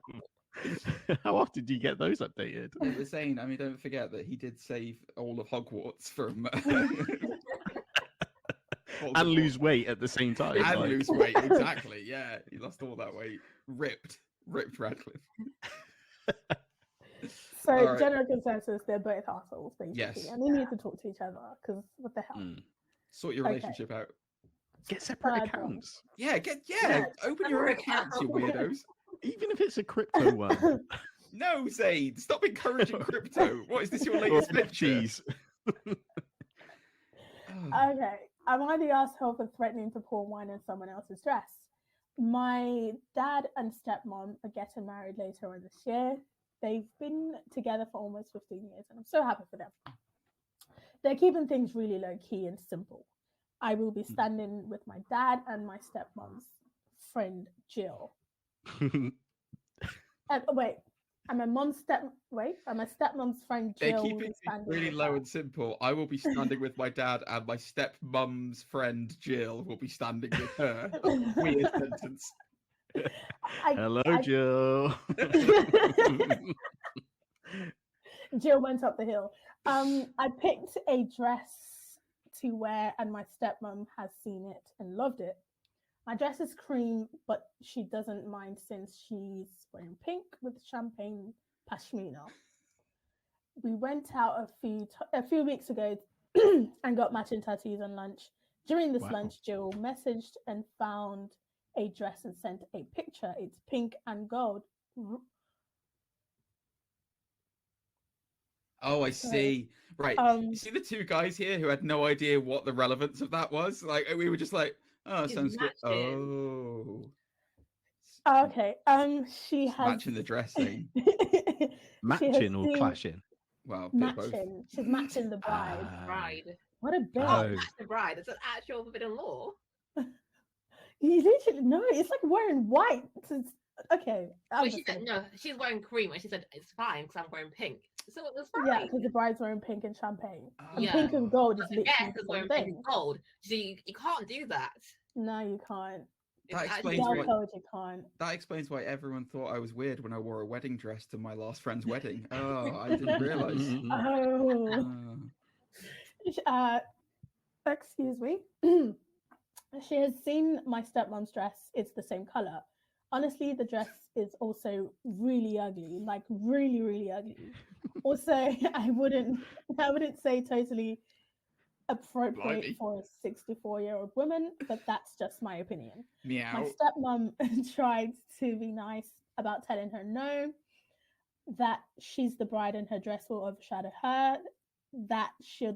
Speaker 4: How often do you get those updated?
Speaker 3: It was saying, I mean, don't forget that he did save all of Hogwarts from.
Speaker 4: And lose weight at the same time.
Speaker 3: And lose weight, exactly. Yeah, he lost all that weight. Ripped Radcliffe.
Speaker 2: So, general consensus, they're both assholes, basically.
Speaker 3: Yes.
Speaker 2: And they need to talk to each other, because what the hell?
Speaker 3: Sort your relationship out.
Speaker 4: Get separate accounts.
Speaker 3: Yeah, open your own accounts, you weirdos.
Speaker 4: Even if it's a crypto one.
Speaker 3: No, Zaid, stop encouraging crypto. What is this, your latest cheese?
Speaker 2: Okay. Am I the asshole for threatening to pour wine in someone else's dress? My dad and stepmom are getting married later on this year. They've been together for almost 15 years, and I'm so happy for them. They're keeping things really low key and simple. I will be standing with my dad and my stepmom's friend Jill. I'm a stepmom's friend Jill.
Speaker 3: They're keeping it really low and simple. I will be standing with my dad, and my stepmom's friend Jill will be standing with her. Weird sentence.
Speaker 4: Hello, Jill.
Speaker 2: Jill went up the hill. I picked a dress to wear, and my stepmom has seen it and loved it. My dress is cream, but she doesn't mind since she's wearing pink with champagne pashmina. We went out a few weeks ago and got matching tattoos on lunch. During this lunch, Jill messaged and found a dress and sent a picture. It's pink and gold.
Speaker 3: Oh, I see. Right. You see the two guys here who had no idea what the relevance of that was? Like, we were just like, oh, sounds good. Oh.
Speaker 2: Okay. She has
Speaker 3: matching the dressing.
Speaker 4: Matching or clashing?
Speaker 3: Well,
Speaker 2: matching. She's matching the bride. What a bitch!
Speaker 1: Oh, match the bride. It's an actual forbidden law.
Speaker 2: You literally no. It's like wearing white. Okay.
Speaker 1: No, she's wearing cream, and she said it's fine because I'm wearing pink. So it was fine.
Speaker 2: Yeah, because the bride's wearing pink and champagne. And pink and gold is literally the same thing.
Speaker 1: Pink and gold. So you can't do that.
Speaker 2: No, you can't.
Speaker 3: That explains why everyone thought I was weird when I wore a wedding dress to my last friend's wedding. Oh, I didn't realize.
Speaker 2: Excuse me. She has seen my stepmom's dress. It's the same color. Honestly, the dress is also really ugly, like really, really ugly. Also, I wouldn't say totally appropriate for a 64-year-old woman, but that's just my opinion.
Speaker 3: Meow.
Speaker 2: My stepmom tried to be nice about telling her no, that she's the bride and her dress will overshadow her. that she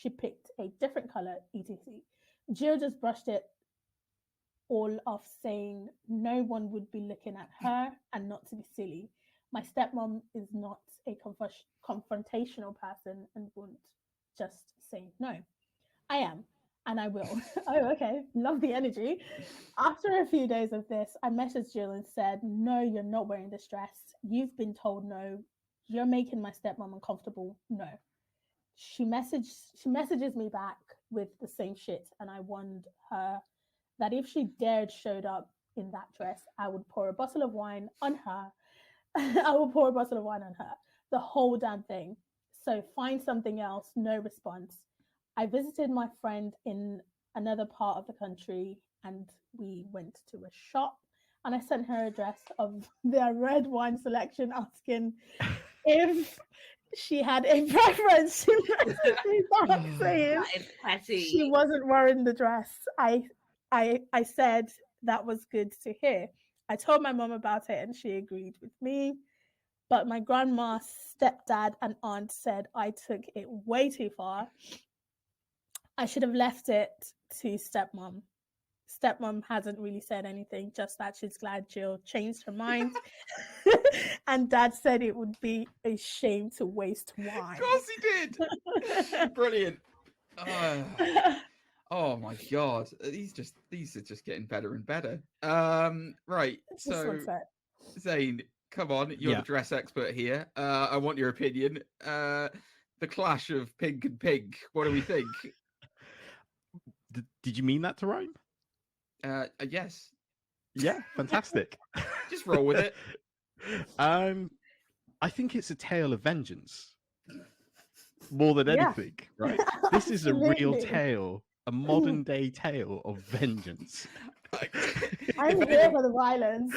Speaker 2: picked a different color, etc. Jill just brushed it all off, saying no one would be looking at her and not to be silly. My stepmom is not a confrontational person and won't just say no. I am, and I will. Oh, okay. Love the energy. After a few days of this, I messaged Jill and said, no, you're not wearing this dress. You've been told no. You're making my stepmom uncomfortable. No. She messages me back with the same shit, and I warned her that if she dared showed up in that dress, I would pour a bottle of wine on her. I will pour a bottle of wine on her. The whole damn thing. So find something else. No response. I visited my friend in another part of the country and we went to a shop and I sent her a dress of their red wine selection asking if she had a preference. She saying
Speaker 1: That is petty.
Speaker 2: she wasn't wearing the dress. I said that was good to hear. I told my mom about it and she agreed with me. But my grandma, stepdad, and aunt said I took it way too far. I should have left it to stepmom. Stepmom hasn't really said anything, just that she's glad Jill changed her mind. And dad said it would be a shame to waste wine.
Speaker 3: Of course he did. Brilliant. Oh my god, these are just getting better and better. Right, so Zane, come on, you're the dress expert here. I want your opinion. The clash of pink and pink. What do we think?
Speaker 4: Did you mean that to rhyme?
Speaker 3: Yes.
Speaker 4: Yeah, fantastic.
Speaker 3: Just roll with it.
Speaker 4: I think it's a tale of vengeance more than anything, right? This is a real tale, a modern day tale of vengeance.
Speaker 2: I'm here for the violence.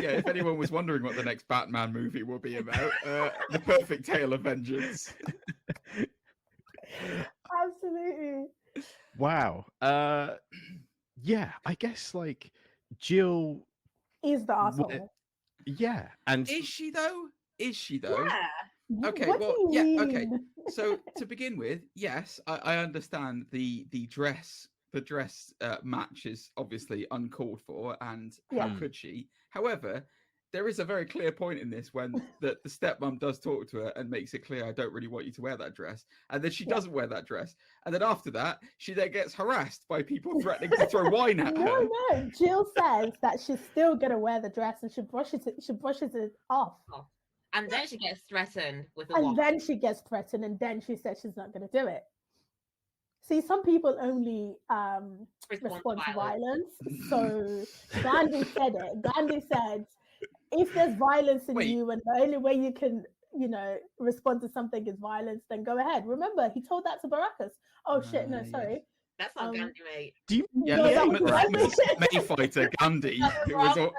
Speaker 3: Yeah, if anyone was wondering what the next Batman movie will be about, the perfect tale of vengeance.
Speaker 2: Absolutely.
Speaker 4: Wow. Yeah, I guess like Jill
Speaker 2: is the asshole.
Speaker 4: Yeah, and
Speaker 3: is she though?
Speaker 1: Yeah.
Speaker 3: Okay,
Speaker 2: what
Speaker 3: well,
Speaker 2: do you
Speaker 3: yeah,
Speaker 2: mean?
Speaker 3: okay. So to begin with, yes, I understand the dress match is obviously uncalled for, and how could she? However, there is a very clear point in this when the stepmom does talk to her and makes it clear, I don't really want you to wear that dress. And then she doesn't wear that dress. And then after that, she then gets harassed by people threatening to throw wine at her.
Speaker 2: No. Jill says that she's still going to wear the dress and she brushes it off.
Speaker 1: And then she gets threatened with a
Speaker 2: And then she gets threatened and then she says she's not going to do it. See, some people only respond to violence. So Gandhi said it. Gandhi said, if there's violence in you and the only way you can, respond to something is violence, then go ahead. Remember, he told that to Barakas. Oh, shit, no, sorry.
Speaker 1: That's not Gandhi, mate.
Speaker 4: Do you?
Speaker 3: Yeah, Mayfighter Gandhi. Who was all...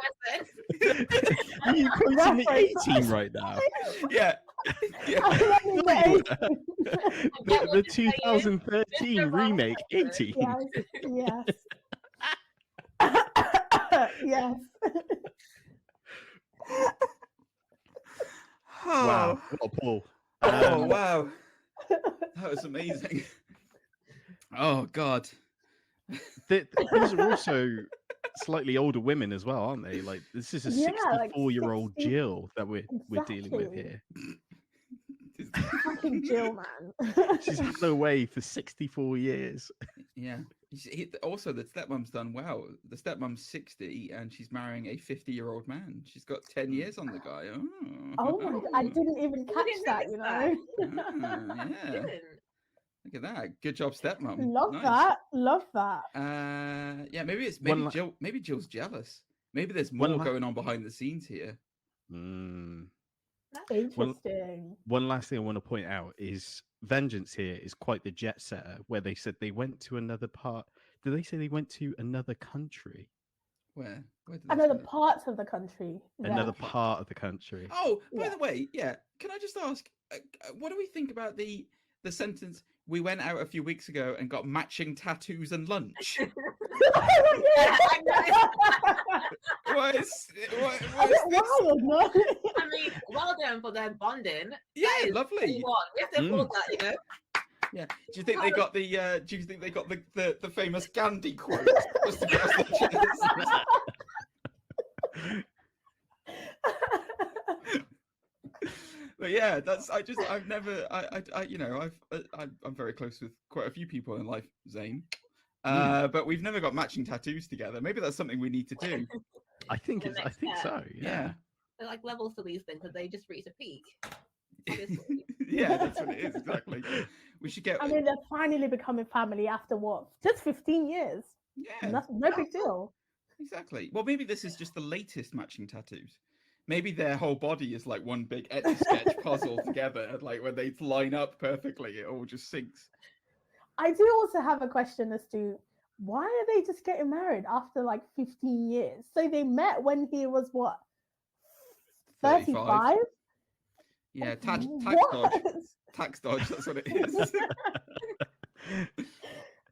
Speaker 4: You're quoting the A-Team right now.
Speaker 3: Yeah.
Speaker 4: The 2013 remake A-Team.
Speaker 2: Yes. Yes.
Speaker 4: Wow, what a pull.
Speaker 3: Oh, wow. That was amazing. Oh, God.
Speaker 4: These are also slightly older women as well, aren't they? Like, this is a 64-year-old Jill that we're dealing with here.
Speaker 2: Fucking Jill, man.
Speaker 4: She's been away for 64 years.
Speaker 3: Yeah. Also, the stepmom's done well. The stepmom's 60 and she's marrying a 50-year-old man. She's got 10 years on the guy.
Speaker 2: Oh my God. I didn't even catch that,
Speaker 3: Yeah. Look at that. Good job, stepmom.
Speaker 2: Love that.
Speaker 3: Yeah, maybe Jill's jealous. Maybe there's more going on behind the scenes here.
Speaker 2: Interesting.
Speaker 4: One last thing I want to point out is vengeance here is quite the jet setter, where they said they went to another part. Did they say they went to another country?
Speaker 3: Where
Speaker 2: another part of the country.
Speaker 4: Another part of the country.
Speaker 3: Oh, by the way, can I just ask, what do we think about the sentence, we went out a few weeks ago and got matching tattoos and lunch?
Speaker 1: I mean, well done, them for their bonding.
Speaker 3: Yeah,
Speaker 1: That is
Speaker 3: lovely.
Speaker 1: We have to applaud that, you know.
Speaker 3: Yeah. Do you think they got the? Do you think they got the famous Gandhi quote just across the chest? But yeah, I've never, you know, I'm very close with quite a few people in life, Zane. But we've never got matching tattoos together. Maybe that's something we need to do.
Speaker 4: I think so. Yeah.
Speaker 1: They're like levels to these things, and they just reach a peak.
Speaker 3: Yeah, that's what it is exactly. We should get.
Speaker 2: I mean, they're finally becoming family after what? Just 15 years.
Speaker 3: Yeah,
Speaker 2: no big deal.
Speaker 3: Exactly. Well, maybe this is just the latest matching tattoos. Maybe their whole body is like one big etch-a-sketch puzzle together. Like when they line up perfectly, it all just syncs.
Speaker 2: I do also have a question as to why are they just getting married after like 15 years? So they met when he was what? 35?
Speaker 3: Yeah, tax dodge. That's what it is.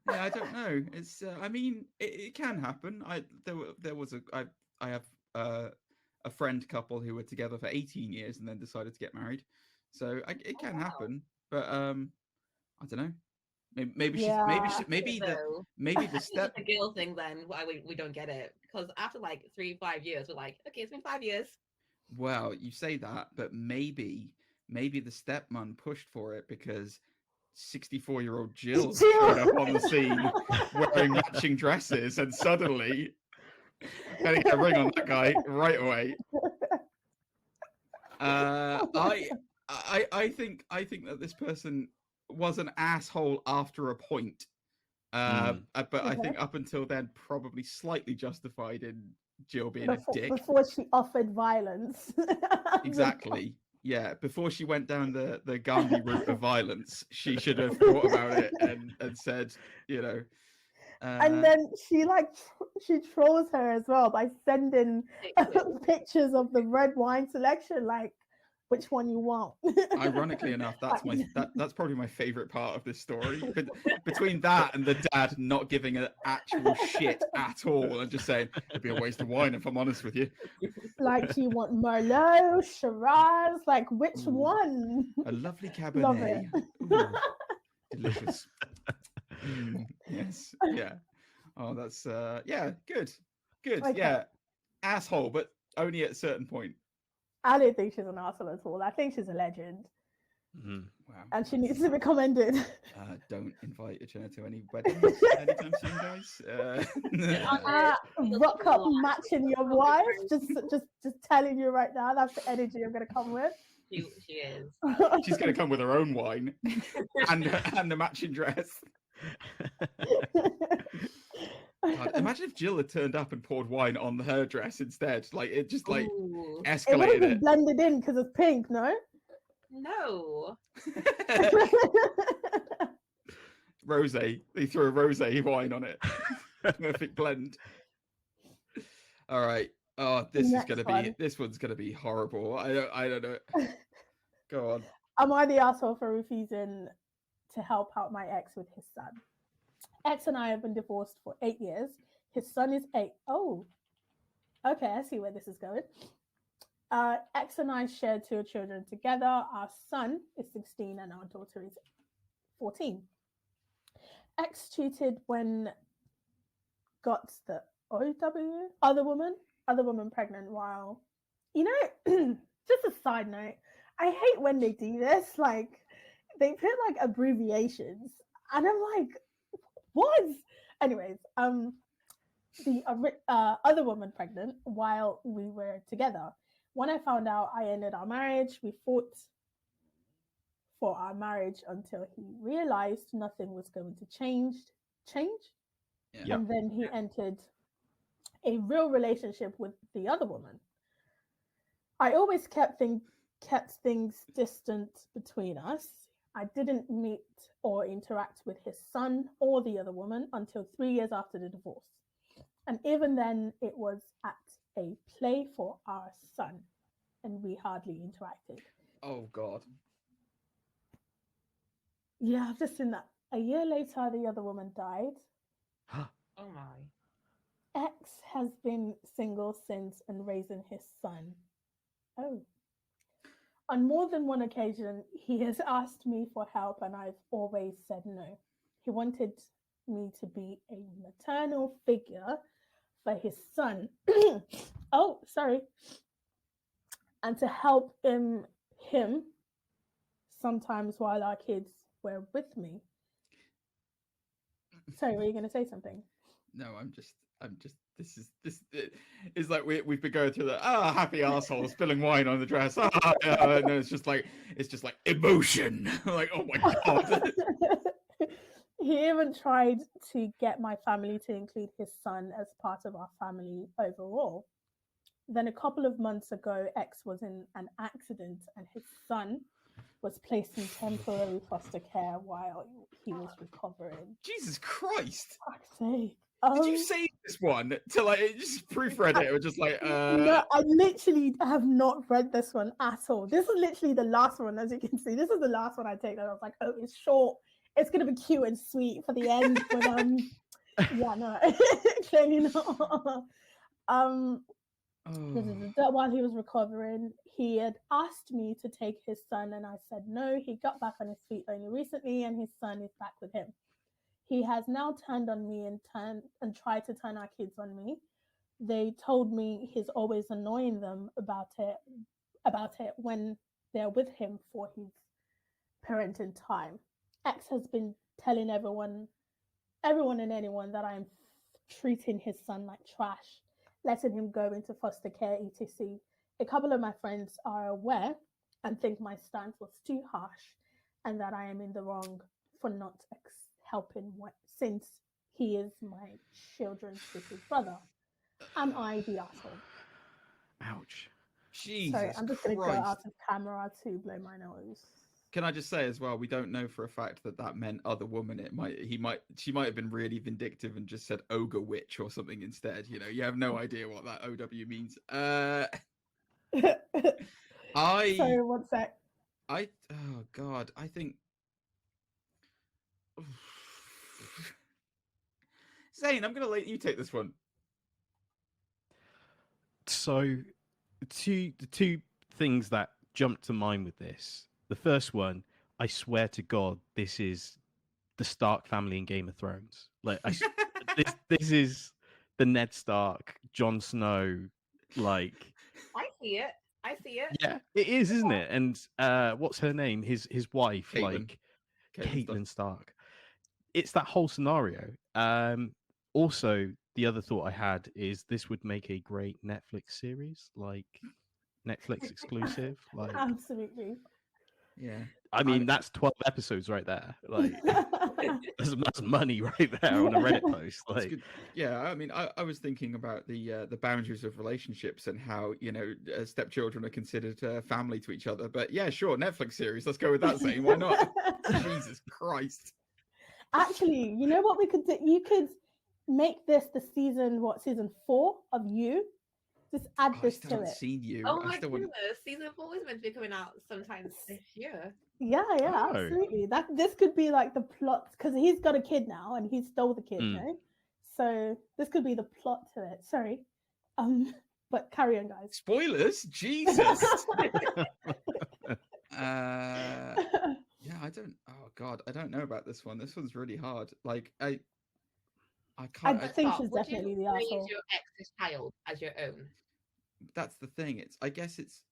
Speaker 3: Yeah, I don't know. It's. I mean, it can happen. I have a friend couple who were together for 18 years and then decided to get married. So it can happen. But I don't know. Maybe the step.
Speaker 1: It's a girl thing then. Why we don't get it, because after like 3-5 years, we're like, okay, it's been 5 years.
Speaker 3: Well, you say that, but maybe the stepmom pushed for it because 64-year-old Jill showed up on the scene wearing matching dresses, and suddenly getting a ring on that guy right away. I think that this person was an asshole after a point, but I think up until then probably slightly justified in Jill being a dick
Speaker 2: before she offered violence.
Speaker 3: Exactly. Yeah, before she went down the Gandhi route of violence, she should have thought about it and said, you know.
Speaker 2: And then she trolls her as well by sending pictures of the red wine selection, like which one you want.
Speaker 3: Ironically enough, that's probably my favorite part of this story. But between that and the dad not giving an actual shit at all and just saying it'd be a waste of wine if I'm honest with you.
Speaker 2: Like, do you want Merlot, Shiraz? Like, which one?
Speaker 3: A lovely Cabernet. Ooh, delicious. Yes. Yeah. Oh, that's yeah. Good. Okay. Yeah. Asshole, but only at a certain point.
Speaker 2: I don't think she's an asshole at all. I think she's a legend.
Speaker 3: Wow.
Speaker 2: And she needs to be commended.
Speaker 3: Don't invite Jenna to any weddings anytime soon, guys.
Speaker 2: Rock up matching your wife. Just telling you right now, that's the energy I'm going to come with.
Speaker 1: She is.
Speaker 3: She's going to come with her own wine and a matching dress. God, imagine if Jill had turned up and poured wine on her dress instead. Like it just like escalated.
Speaker 2: It would have been blended in because it's pink, no?
Speaker 1: No.
Speaker 3: Rosé. They threw a rosé wine on it. Perfect blend. All right. Oh, this one's gonna be horrible. I don't know. Go on.
Speaker 2: Am I the asshole for refusing to help out my ex with his son? Ex and I have been divorced for 8 years. His son is 8. Oh, okay. I see where this is going. Ex and I share 2 children together. Our son is 16 and our daughter is 14. Ex cheated when got the other woman pregnant while, you know, just a side note, I hate when they do this. Like, they put like abbreviations and I'm like, what? Anyways, the other woman pregnant while we were together. When I found out, I ended our marriage. We fought for our marriage until he realized nothing was going to change. Yeah. And then he entered a real relationship with the other woman. I always kept things distant between us. I didn't meet or interact with his son or the other woman until 3 years after the divorce. And even then, it was at a play for our son, and we hardly interacted.
Speaker 3: Oh, God.
Speaker 2: Yeah, I've just seen that. A year later, the other woman died.
Speaker 1: Oh, my.
Speaker 2: Ex has been single since and raising his son. Oh. On more than one occasion, he has asked me for help, and I've always said no. He wanted me to be a maternal figure for his son. Oh, sorry. And to help him sometimes while our kids were with me. Sorry, were you going to say something?
Speaker 3: No, I'm just. This is like we've been going through the happy arsehole spilling wine on the dress. And then it's just like emotion. Like, oh my god.
Speaker 2: He even tried to get my family to include his son as part of our family overall. Then a couple of months ago, X was in an accident and his son was placed in temporary foster care while he was recovering.
Speaker 3: Jesus Christ.
Speaker 2: Fuck's sake.
Speaker 3: Did you say this one to like just proofread it? Or just like
Speaker 2: No, I literally have not read this one at all. This is literally the last one, as you can see. This is the last one I take. And I was like, oh, it's short. It's gonna be cute and sweet for the end. But yeah, no, clearly not. While he was recovering, he had asked me to take his son, and I said no. He got back on his feet only recently, and his son is back with him. He has now turned on me and tried to turn our kids on me. They told me he's always annoying them about it when they're with him for his parenting time. X has been telling everyone and anyone that I'm treating his son like trash, letting him go into foster care, etc. A couple of my friends are aware and think my stance was too harsh and that I am in the wrong for not helping since he is my children's sister's brother. Am I the asshole?
Speaker 4: Ouch.
Speaker 3: Jesus
Speaker 2: Sorry, I'm just going to go
Speaker 3: Christ.
Speaker 2: out of camera to blow my nose.
Speaker 3: Can I just say as well, we don't know for a fact that meant other woman. She might have been really vindictive and just said ogre witch or something instead. You know, you have no idea what that OW means.
Speaker 2: Sorry, one sec.
Speaker 3: Oh God, I think Zane, I'm gonna let you take this one.
Speaker 4: So, the two things that jumped to mind with this. The first one, I swear to God, this is the Stark family in Game of Thrones. Like, this is the Ned Stark, Jon Snow. Like,
Speaker 1: I see it.
Speaker 4: Yeah, it is, isn't it? And what's her name? His wife,
Speaker 3: Caitlin.
Speaker 4: like Caitlin Stark. It's that whole scenario. Also, the other thought I had is this would make a great Netflix series, like Netflix exclusive. Like,
Speaker 2: absolutely.
Speaker 3: Yeah.
Speaker 4: I mean, that's 12 episodes right there. Like, that's money right there on a Reddit post. Like,
Speaker 3: yeah, I mean, I was thinking about the boundaries of relationships and how, you know, stepchildren are considered family to each other. But yeah, sure, Netflix series. Let's go with that, Zane. Why not? Jesus Christ.
Speaker 2: Actually, you know what we could do? You could make this the season 4 of You. Just add this to it.
Speaker 3: Seen You.
Speaker 1: Oh my goodness, season 4 is meant to be coming out sometime this year.
Speaker 2: Yeah, absolutely. This could be like the plot, because he's got a kid now and he stole the kid, right? So this could be the plot to it. Sorry, but carry on, guys.
Speaker 3: Spoilers, Jesus. Yeah, I don't. Oh God, I don't know about this one. This one's really hard. Like I can't.
Speaker 2: I think she's definitely the asshole.
Speaker 1: Raise your ex's child as your own.
Speaker 3: That's the thing. I guess it's.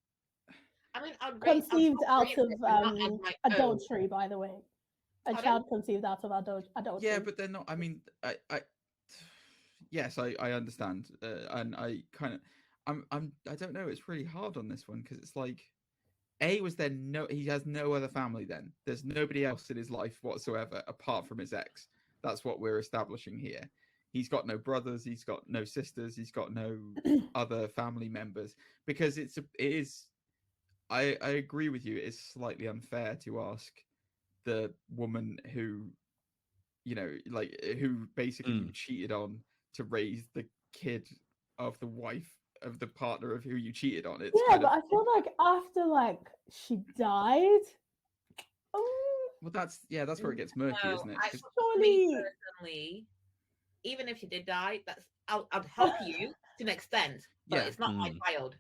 Speaker 1: I mean,
Speaker 2: conceived out of adultery, by the way. A child conceived out of adultery.
Speaker 3: Yeah, but they're not. I mean, I yes, I understand, and I kind of, I don't know. It's really hard on this one because it's like, he has no other family. Then there's nobody else in his life whatsoever apart from his ex. That's what we're establishing here. He's got no brothers. He's got no sisters. He's got no other family members because it is. I agree with you. It's slightly unfair to ask the woman who, you know, like who basically you cheated on to raise the kid of the wife of the partner of who you cheated on. It's
Speaker 2: but I feel like after she died.
Speaker 3: Well, that's where it gets murky, isn't it?
Speaker 1: Me personally, even if she did die, I'd help you to an extent, but it's not my child.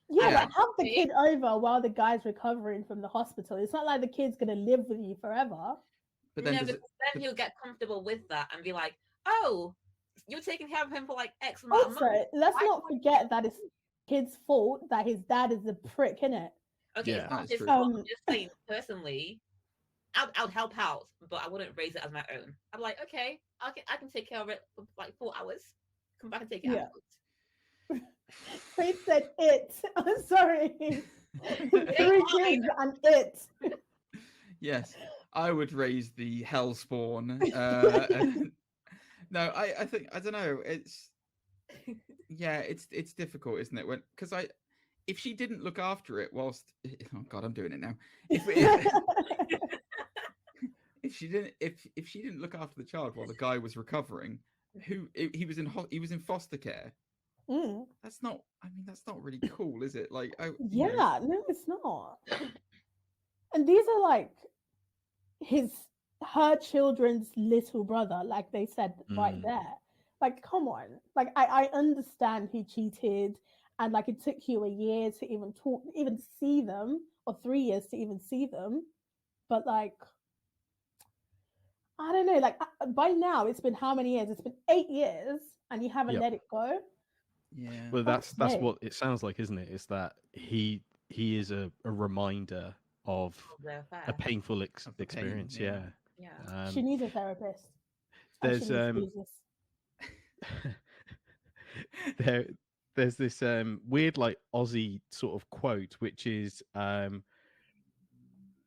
Speaker 2: Yeah,
Speaker 3: Yeah.
Speaker 2: like have the kid over while the guy's recovering from the hospital. It's not like the kid's gonna live with you forever.
Speaker 3: But then
Speaker 1: No,
Speaker 3: does
Speaker 1: because
Speaker 3: it,
Speaker 1: then he'll get comfortable with that and be like, "Oh, you're taking care of him for like X amount of
Speaker 2: Also,
Speaker 1: months."
Speaker 2: let's
Speaker 1: Why
Speaker 2: not
Speaker 1: would
Speaker 2: forget that it's kid's fault that his dad is a prick, innit?
Speaker 1: Okay,
Speaker 4: Yeah.
Speaker 1: it's not
Speaker 3: That's
Speaker 1: his
Speaker 3: true.
Speaker 1: fault. I'm just saying personally, I'd help out, but I wouldn't raise it as my own. I'm like, okay, I can take care of it for like 4 hours. Come back and take it
Speaker 2: Yeah.
Speaker 1: out.
Speaker 2: Faith said it. I'm sorry. 3
Speaker 1: fine.
Speaker 2: kids and it.
Speaker 3: yes, I would raise the hellspawn. No, I think I don't know. It's it's difficult, isn't it? Because if she didn't look after it whilst oh god, I'm doing it now. If she didn't look after the child while the guy was recovering, he was in foster care.
Speaker 2: Mm.
Speaker 3: That's not really cool, is it? Like,
Speaker 2: Yeah, no, it's not. And these are like her children's little brother, like they said right there. Like, come on. Like, I understand he cheated, and like it took you a year to even see them, or 3 years to even see them. But like, I don't know. Like, by now it's been how many years? It's been 8 years, and you haven't let it go.
Speaker 3: Yeah.
Speaker 4: Well, that's what it sounds like, isn't it? It's that he is a reminder of a painful experience.
Speaker 3: Pain,
Speaker 1: Yeah.
Speaker 2: She needs a therapist.
Speaker 4: There's there's this weird like Aussie sort of quote, which is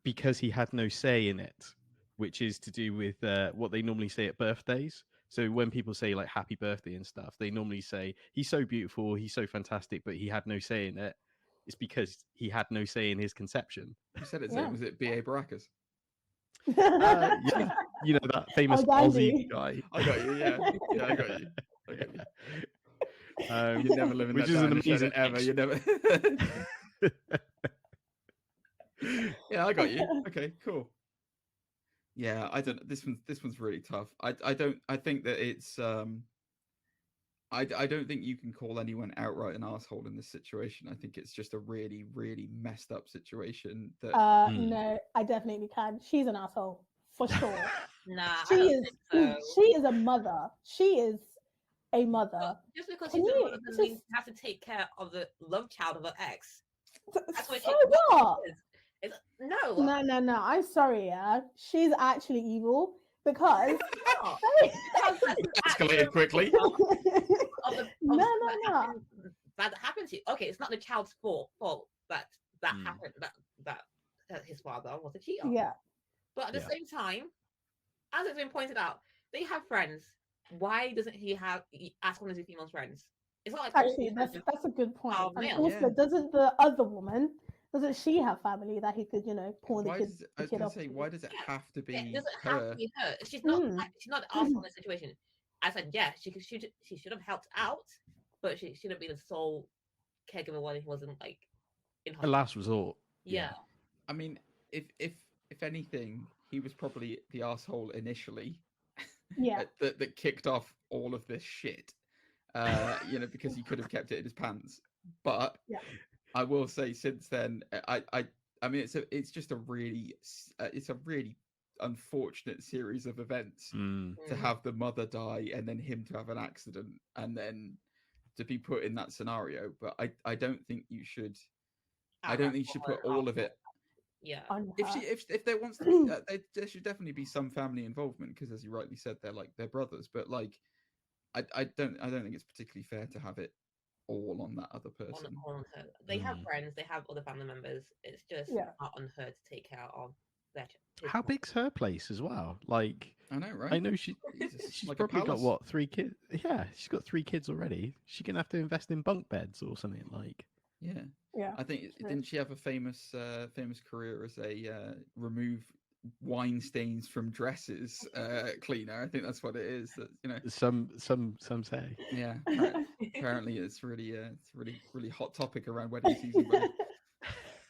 Speaker 4: because he had no say in it, which is to do with what they normally say at birthdays. So when people say like happy birthday and stuff, they normally say he's so beautiful, he's so fantastic, but he had no say in it. It's because he had no say in his conception.
Speaker 3: You said it. Was it B.A. Baracus?
Speaker 4: Yeah, you know that famous Aussie guy.
Speaker 3: I got you. Yeah, I got you. You never live in
Speaker 4: which
Speaker 3: that
Speaker 4: is an
Speaker 3: diner
Speaker 4: amazing.
Speaker 3: Ever. You never. Yeah, I got you. Okay, cool. Yeah, I don't. This one's really tough. I think that it's I don't think you can call anyone outright an asshole in this situation. I think it's just a really, really messed up situation. That
Speaker 2: no, I definitely can. She's an asshole for sure.
Speaker 1: Nah,
Speaker 2: she
Speaker 1: I don't
Speaker 2: is.
Speaker 1: think so.
Speaker 2: She is a mother. She is a mother.
Speaker 1: Just because she's a mother doesn't mean she has to take care of the love child of her ex.
Speaker 2: That's what what? No. I'm sorry, yeah. She's actually evil because
Speaker 3: escalated quickly.
Speaker 2: No.
Speaker 1: That happened to you. Okay, it's not the child's fault that happened. That his father was a cheater.
Speaker 2: Yeah.
Speaker 1: But at the same time, as it's been pointed out, they have friends. Why doesn't he ask one of his female friends? It's not like
Speaker 2: actually that's a good point. And also, doesn't she have family that he could, pawn the kid?
Speaker 3: I was going to say, why does it have to be
Speaker 1: It doesn't
Speaker 3: her?
Speaker 1: have to be her. She's not the asshole in the situation. I said, yeah, she should have helped out, but she shouldn't be the sole caregiver when he wasn't like in
Speaker 4: a last resort.
Speaker 1: Yeah.
Speaker 3: I mean, if anything, he was probably the asshole initially.
Speaker 2: Yeah.
Speaker 3: that kicked off all of this shit. Because he could have kept it in his pants. But I will say, since then, I mean, it's just a really unfortunate series of events to have the mother die and then him to have an accident and then to be put in that scenario. But I don't think you should. I don't think you should put all of it.
Speaker 1: Yeah.
Speaker 3: If there wants to be, there should definitely be some family involvement because, as you rightly said, they're brothers. But like, I don't think it's particularly fair to have it all on that other person.
Speaker 1: On her. They have friends, they have other family members. It's just not on her to take care of that.
Speaker 4: How big's her place as well? Like,
Speaker 3: I know, right?
Speaker 4: I know she's like probably got what, 3 kids? Yeah, she's got 3 kids already. She's gonna have to invest in bunk beds or something like.
Speaker 3: Yeah.
Speaker 2: Yeah.
Speaker 3: I think didn't she have a famous career as a remove wine stains from dresses cleaner? I think that's what it is. That
Speaker 4: some say.
Speaker 3: Yeah. Apparently, it's really hot topic around wedding season.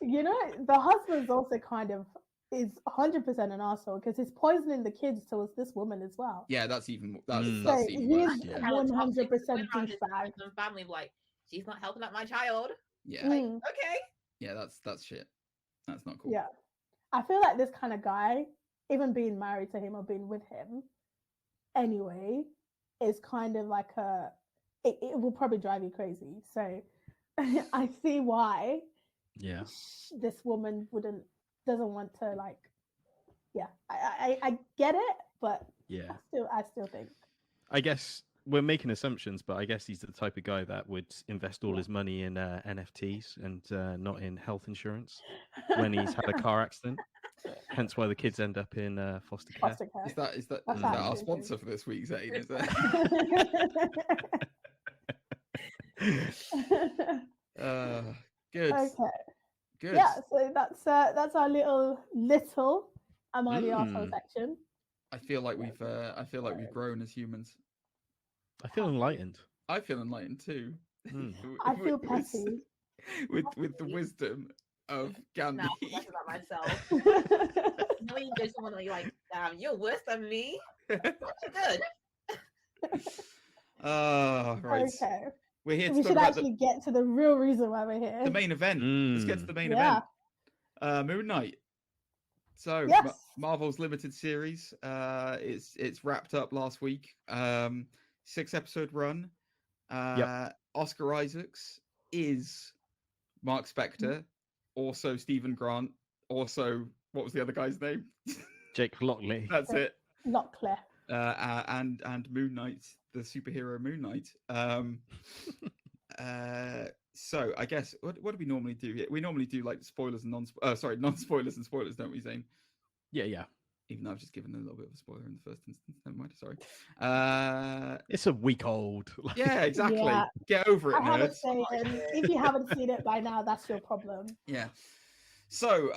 Speaker 2: The husband's also kind of is 100% an asshole because he's poisoning the kids towards this woman as well.
Speaker 3: Yeah, that's even worse.
Speaker 2: He's 100% douchebag.
Speaker 1: Family like, she's not helping out my child.
Speaker 3: Yeah.
Speaker 1: Like, okay.
Speaker 3: Yeah, that's shit. That's not cool.
Speaker 2: Yeah. I feel like this kind of guy, even being married to him or being with him anyway, is kind of like it will probably drive you crazy. So I see why this woman doesn't want to, like, yeah, I get it, but
Speaker 4: Yeah.
Speaker 2: I still think.
Speaker 4: I guess we're making assumptions, but I guess he's the type of guy that would invest all his money in NFTs and not in health insurance when he's had a car accident. Hence why the kids end up in foster care.
Speaker 2: Foster care.
Speaker 3: Is that our sponsor for this week, Zane? Is it? Good.
Speaker 2: Okay.
Speaker 3: Good.
Speaker 2: Yeah, so that's our little am I the arsehole section.
Speaker 3: I feel like we've grown as humans.
Speaker 4: I feel enlightened.
Speaker 3: I feel enlightened too.
Speaker 2: I feel petty.
Speaker 3: With the wisdom of Gandhi.
Speaker 1: Now I'm talking about myself. Knowing you do someone that you're like, damn, you're worse than me. Good.
Speaker 3: Right.
Speaker 2: Okay.
Speaker 3: We're here to
Speaker 2: we
Speaker 3: talk
Speaker 2: should
Speaker 3: about
Speaker 2: actually get to the real reason why we're here.
Speaker 3: the main event. Let's get to the main event. Moon Knight. So Marvel's limited series. It's wrapped up last week. 6-episode run. Oscar Isaacs is Mark Spector, also Stephen Grant, also what was the other guy's name?
Speaker 4: Jake Lockley.
Speaker 3: That's it.
Speaker 2: Lockley.
Speaker 3: And Moon Knight, the superhero Moon Knight. So I guess what do we normally do? We normally do like spoilers and non-spoilers and spoilers, don't we, Zane?
Speaker 4: Yeah.
Speaker 3: Even though I've just given a little bit of a spoiler in the first instance. Never mind, sorry.
Speaker 4: It's a week old.
Speaker 3: Yeah, exactly. Yeah. Get over it, nerds.
Speaker 2: If you haven't seen it by now, that's your problem.
Speaker 3: Yeah. So,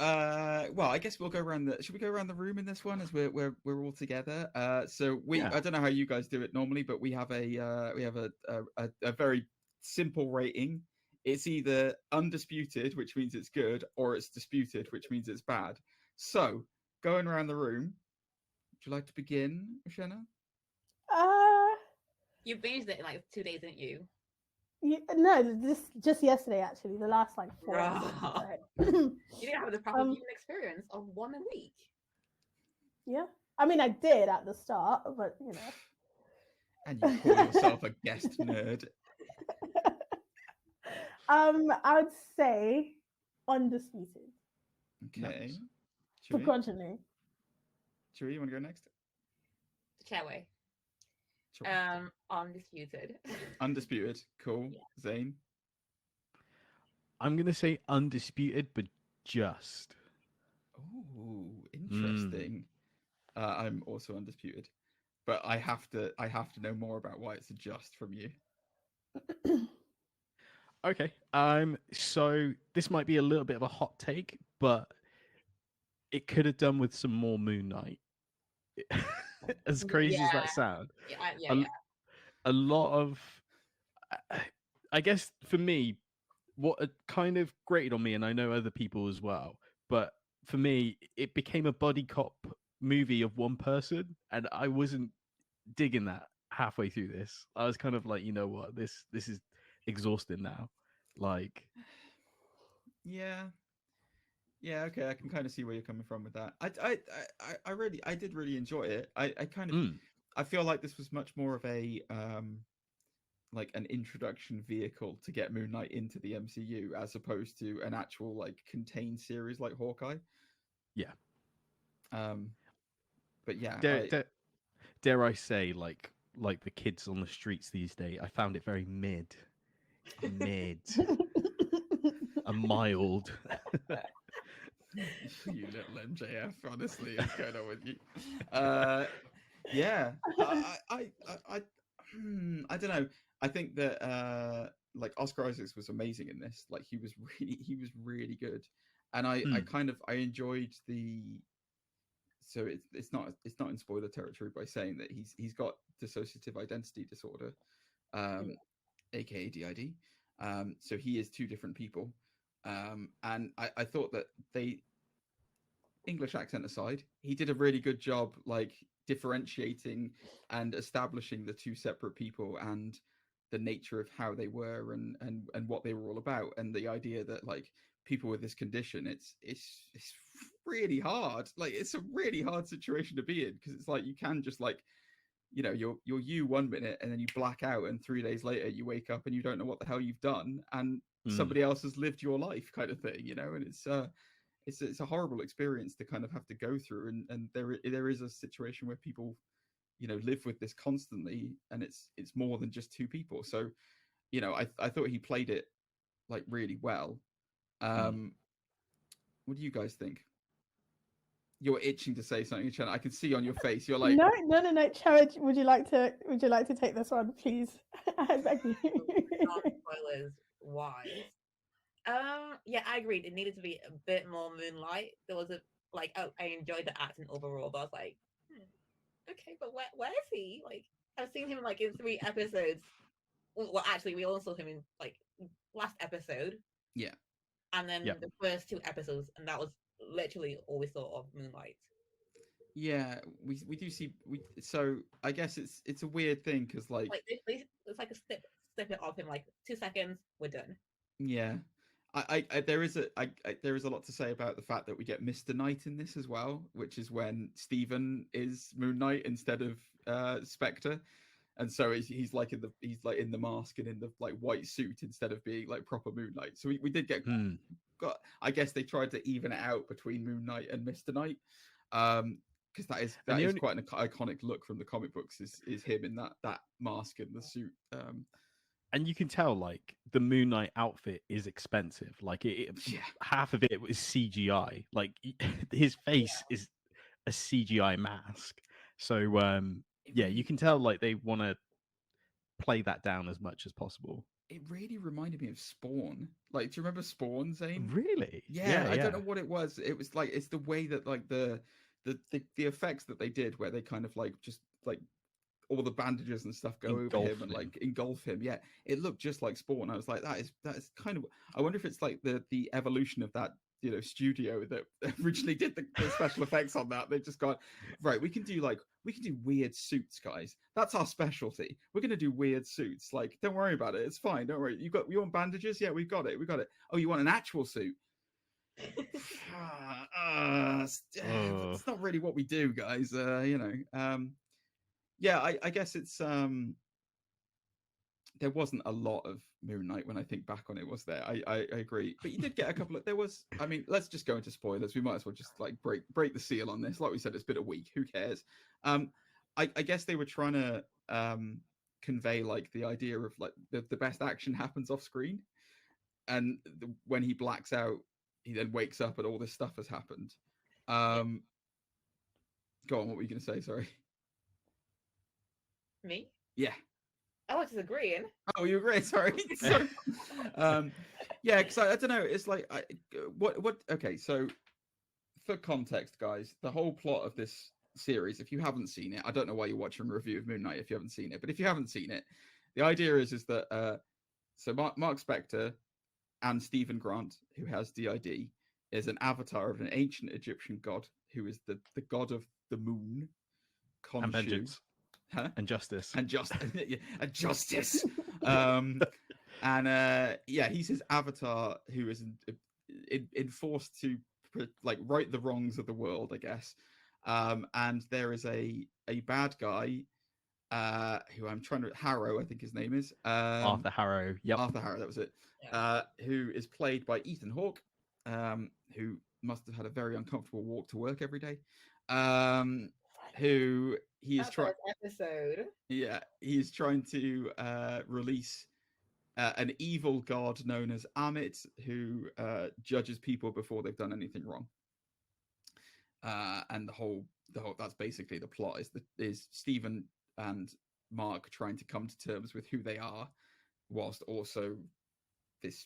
Speaker 3: well, I guess we'll go around should we go around the room in this one as we're all together? So I don't know how you guys do it normally, but we have a very simple rating. It's either undisputed, which means it's good, or it's disputed, which means it's bad. So, going around the room, would you like to begin, Shanna?
Speaker 1: You binged it in like 2 days, didn't you?
Speaker 2: No, just yesterday actually. The last like 4 hours.
Speaker 1: You didn't have the proper viewing experience of 1 a week.
Speaker 2: Yeah, I mean I did at the start, but you know.
Speaker 3: And you call yourself a guest nerd.
Speaker 2: I would say undisputed.
Speaker 3: Okay.
Speaker 2: Begrudgingly.
Speaker 3: Cherie, you want to go next?
Speaker 1: Chairway.
Speaker 3: Sure.
Speaker 1: Undisputed.
Speaker 3: Undisputed. Cool. Yeah. Zane?
Speaker 4: I'm going to say undisputed, but just.
Speaker 3: Oh, interesting. I'm also undisputed. But I have to know more about why it's a just from you.
Speaker 4: Okay. So this might be a little bit of a hot take, but it could have done with some more Moon Knight. As crazy as that sounds. A lot of, I guess for me, what kind of grated on me, and I know other people as well, but for me, it became a buddy cop movie of one person, and I wasn't digging that halfway through this. I was kind of like, you know what, this is exhausting now. Like,
Speaker 3: yeah, okay, I can kind of see where you're coming from with that. I did really enjoy it. I kind of I feel like this was much more of a like an introduction vehicle to get Moon Knight into the MCU as opposed to an actual like contained series like Hawkeye.
Speaker 4: Yeah.
Speaker 3: But yeah,
Speaker 4: dare I say, like the kids on the streets these days, I found it very mid, a mild.
Speaker 3: You little MJF, honestly, what's going on with you? Yeah, I don't know. I think that like Oscar Isaacs was amazing in this. Like he was really good, and I enjoyed the. So it's not in spoiler territory by saying that he's got dissociative identity disorder, aka DID. So he is two different people, and I thought that English accent aside, he did a really good job like differentiating and establishing the two separate people and nature of how they were and what they were all about, and the idea that like people with this condition, it's really hard. Like it's a really hard situation to be in, because it's like you can just like, you know, you're you 1 minute and then you black out, and 3 days later you wake up and you don't know what the hell you've done, and somebody else has lived your life, kind of thing, you know. And it's a horrible experience to kind of have to go through, and there is a situation where people, you know, live with this constantly, and it's more than just two people. So, you know, I thought he played it like really well. What do you guys think? You're itching to say something, Chen. I can see on your face. You're like,
Speaker 2: no. Cherry, would you like to take this one, please? I beg you.
Speaker 1: Not spoilers wise. Yeah, I agreed. It needed to be a bit more Moonlight. There was a like, oh, I enjoyed the acting overall, but I was like, okay, but where is he? Like, I've seen him like in 3 episodes. Well, actually, we all saw him in like last episode.
Speaker 3: Yeah.
Speaker 1: And then the first 2 episodes, and that was literally all we saw of Moonlight.
Speaker 3: Yeah, we do see so I guess it's a weird thing, because like
Speaker 1: it's like a snippet of him, like 2 seconds, we're done.
Speaker 3: Yeah. There is a lot to say about the fact that we get Mr. Knight in this as well, which is when Stephen is Moon Knight instead of Spectre, and so he's like in the mask and in the like white suit instead of being like proper Moon Knight. So we did get I guess they tried to even it out between Moon Knight and Mr. Knight, because that is quite an iconic look from the comic books, is him in that mask and the suit.
Speaker 4: And you can tell, like, the Moon Knight outfit is expensive. Like, half of it was CGI. Like, his face is a CGI mask. So, you can tell, like, they want to play that down as much as possible.
Speaker 3: It really reminded me of Spawn. Like, do you remember Spawn, Zane?
Speaker 4: Really?
Speaker 3: Yeah, I don't know what it was. It was like, it's the way that like the effects that they did, where they kind of like just like all the bandages and stuff go over him and like engulf him. Yeah, it looked just like Spawn. I was like, that is kind of. I wonder if it's like the evolution of that, you know, studio that originally did the special effects on that. They've just gone, right, we can do weird suits, guys. That's our specialty. We're gonna do weird suits. Like, don't worry about it. It's fine. Don't worry. You want bandages? Yeah, we've got it. Oh, you want an actual suit? It's not really what we do, guys. You know. Yeah, I guess it's there wasn't a lot of Moon Knight when I think back on it, was there? I agree, but you did get a couple of. There was. I mean, let's just go into spoilers. We might as well just like break the seal on this. Like we said, it's been a week. Who cares? I guess they were trying to convey like the idea of like the best action happens off screen, and when he blacks out, he then wakes up and all this stuff has happened. Go on. What were you going to say? Sorry.
Speaker 1: Me?
Speaker 3: Yeah.
Speaker 1: I was just agreeing.
Speaker 3: Oh, you agree? Sorry. Yeah, because I don't know. It's like what? Okay, so for context, guys, the whole plot of this series, if you haven't seen it, I don't know why you're watching a review of Moon Knight if you haven't seen it. But if you haven't seen it, the idea is that so Mark Spector and Stephen Grant, who has DID, is an avatar of an ancient Egyptian god who is the god of the moon, Khonshu.
Speaker 4: And vengeance.
Speaker 3: Huh?
Speaker 4: And justice.
Speaker 3: And justice. He's his avatar who is enforced to like right the wrongs of the world, I guess. And there is a bad guy who I'm trying to Harrow, I think his name is.
Speaker 4: Arthur Harrow. Yep.
Speaker 3: Arthur Harrow, that was it. Who is played by Ethan Hawke, who must have had a very uncomfortable walk to work every day. Who he is trying
Speaker 1: episode.
Speaker 3: Yeah, he's trying to release an evil god known as Amit, who judges people before they've done anything wrong. And the whole that's basically the plot is Stephen and Mark trying to come to terms with who they are, whilst also this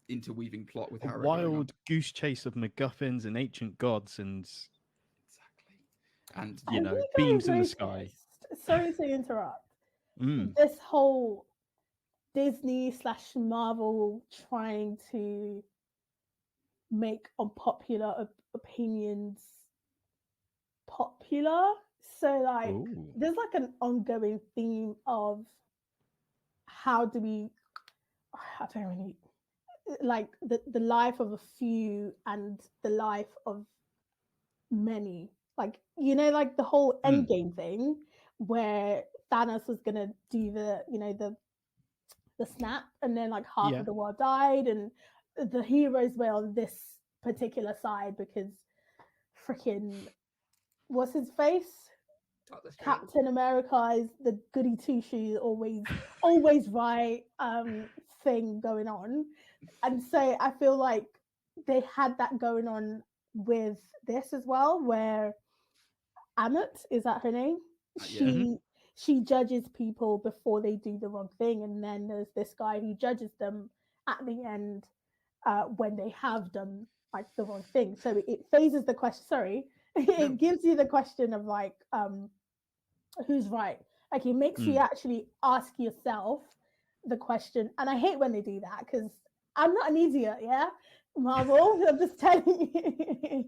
Speaker 3: interweaving plot with Harrow.
Speaker 4: Wild goose chase of MacGuffins and ancient gods and
Speaker 3: and
Speaker 4: you know, beams in the sky.
Speaker 2: Sorry to interrupt. This whole Disney/Marvel trying to make unpopular opinions popular. So like, there's like an ongoing theme of how do we, I don't really, like the life of a few and the life of many, like, you know, like the whole Endgame thing where Thanos was gonna do the, you know, the snap, and then like half of the world died, and the heroes were on this particular side because freaking what's his face, Captain America is the goody two shoes, always right thing going on. And so I feel like they had that going on with this as well, where Amit, is that her name? She judges people before they do the wrong thing, and then there's this guy who judges them at the end when they have done like the wrong thing. So it phases the question. Sorry, it gives you the question of like who's right. Like it makes you actually ask yourself the question. And I hate when they do that because I'm not an idiot. Yeah, Marvel. I'm just telling you.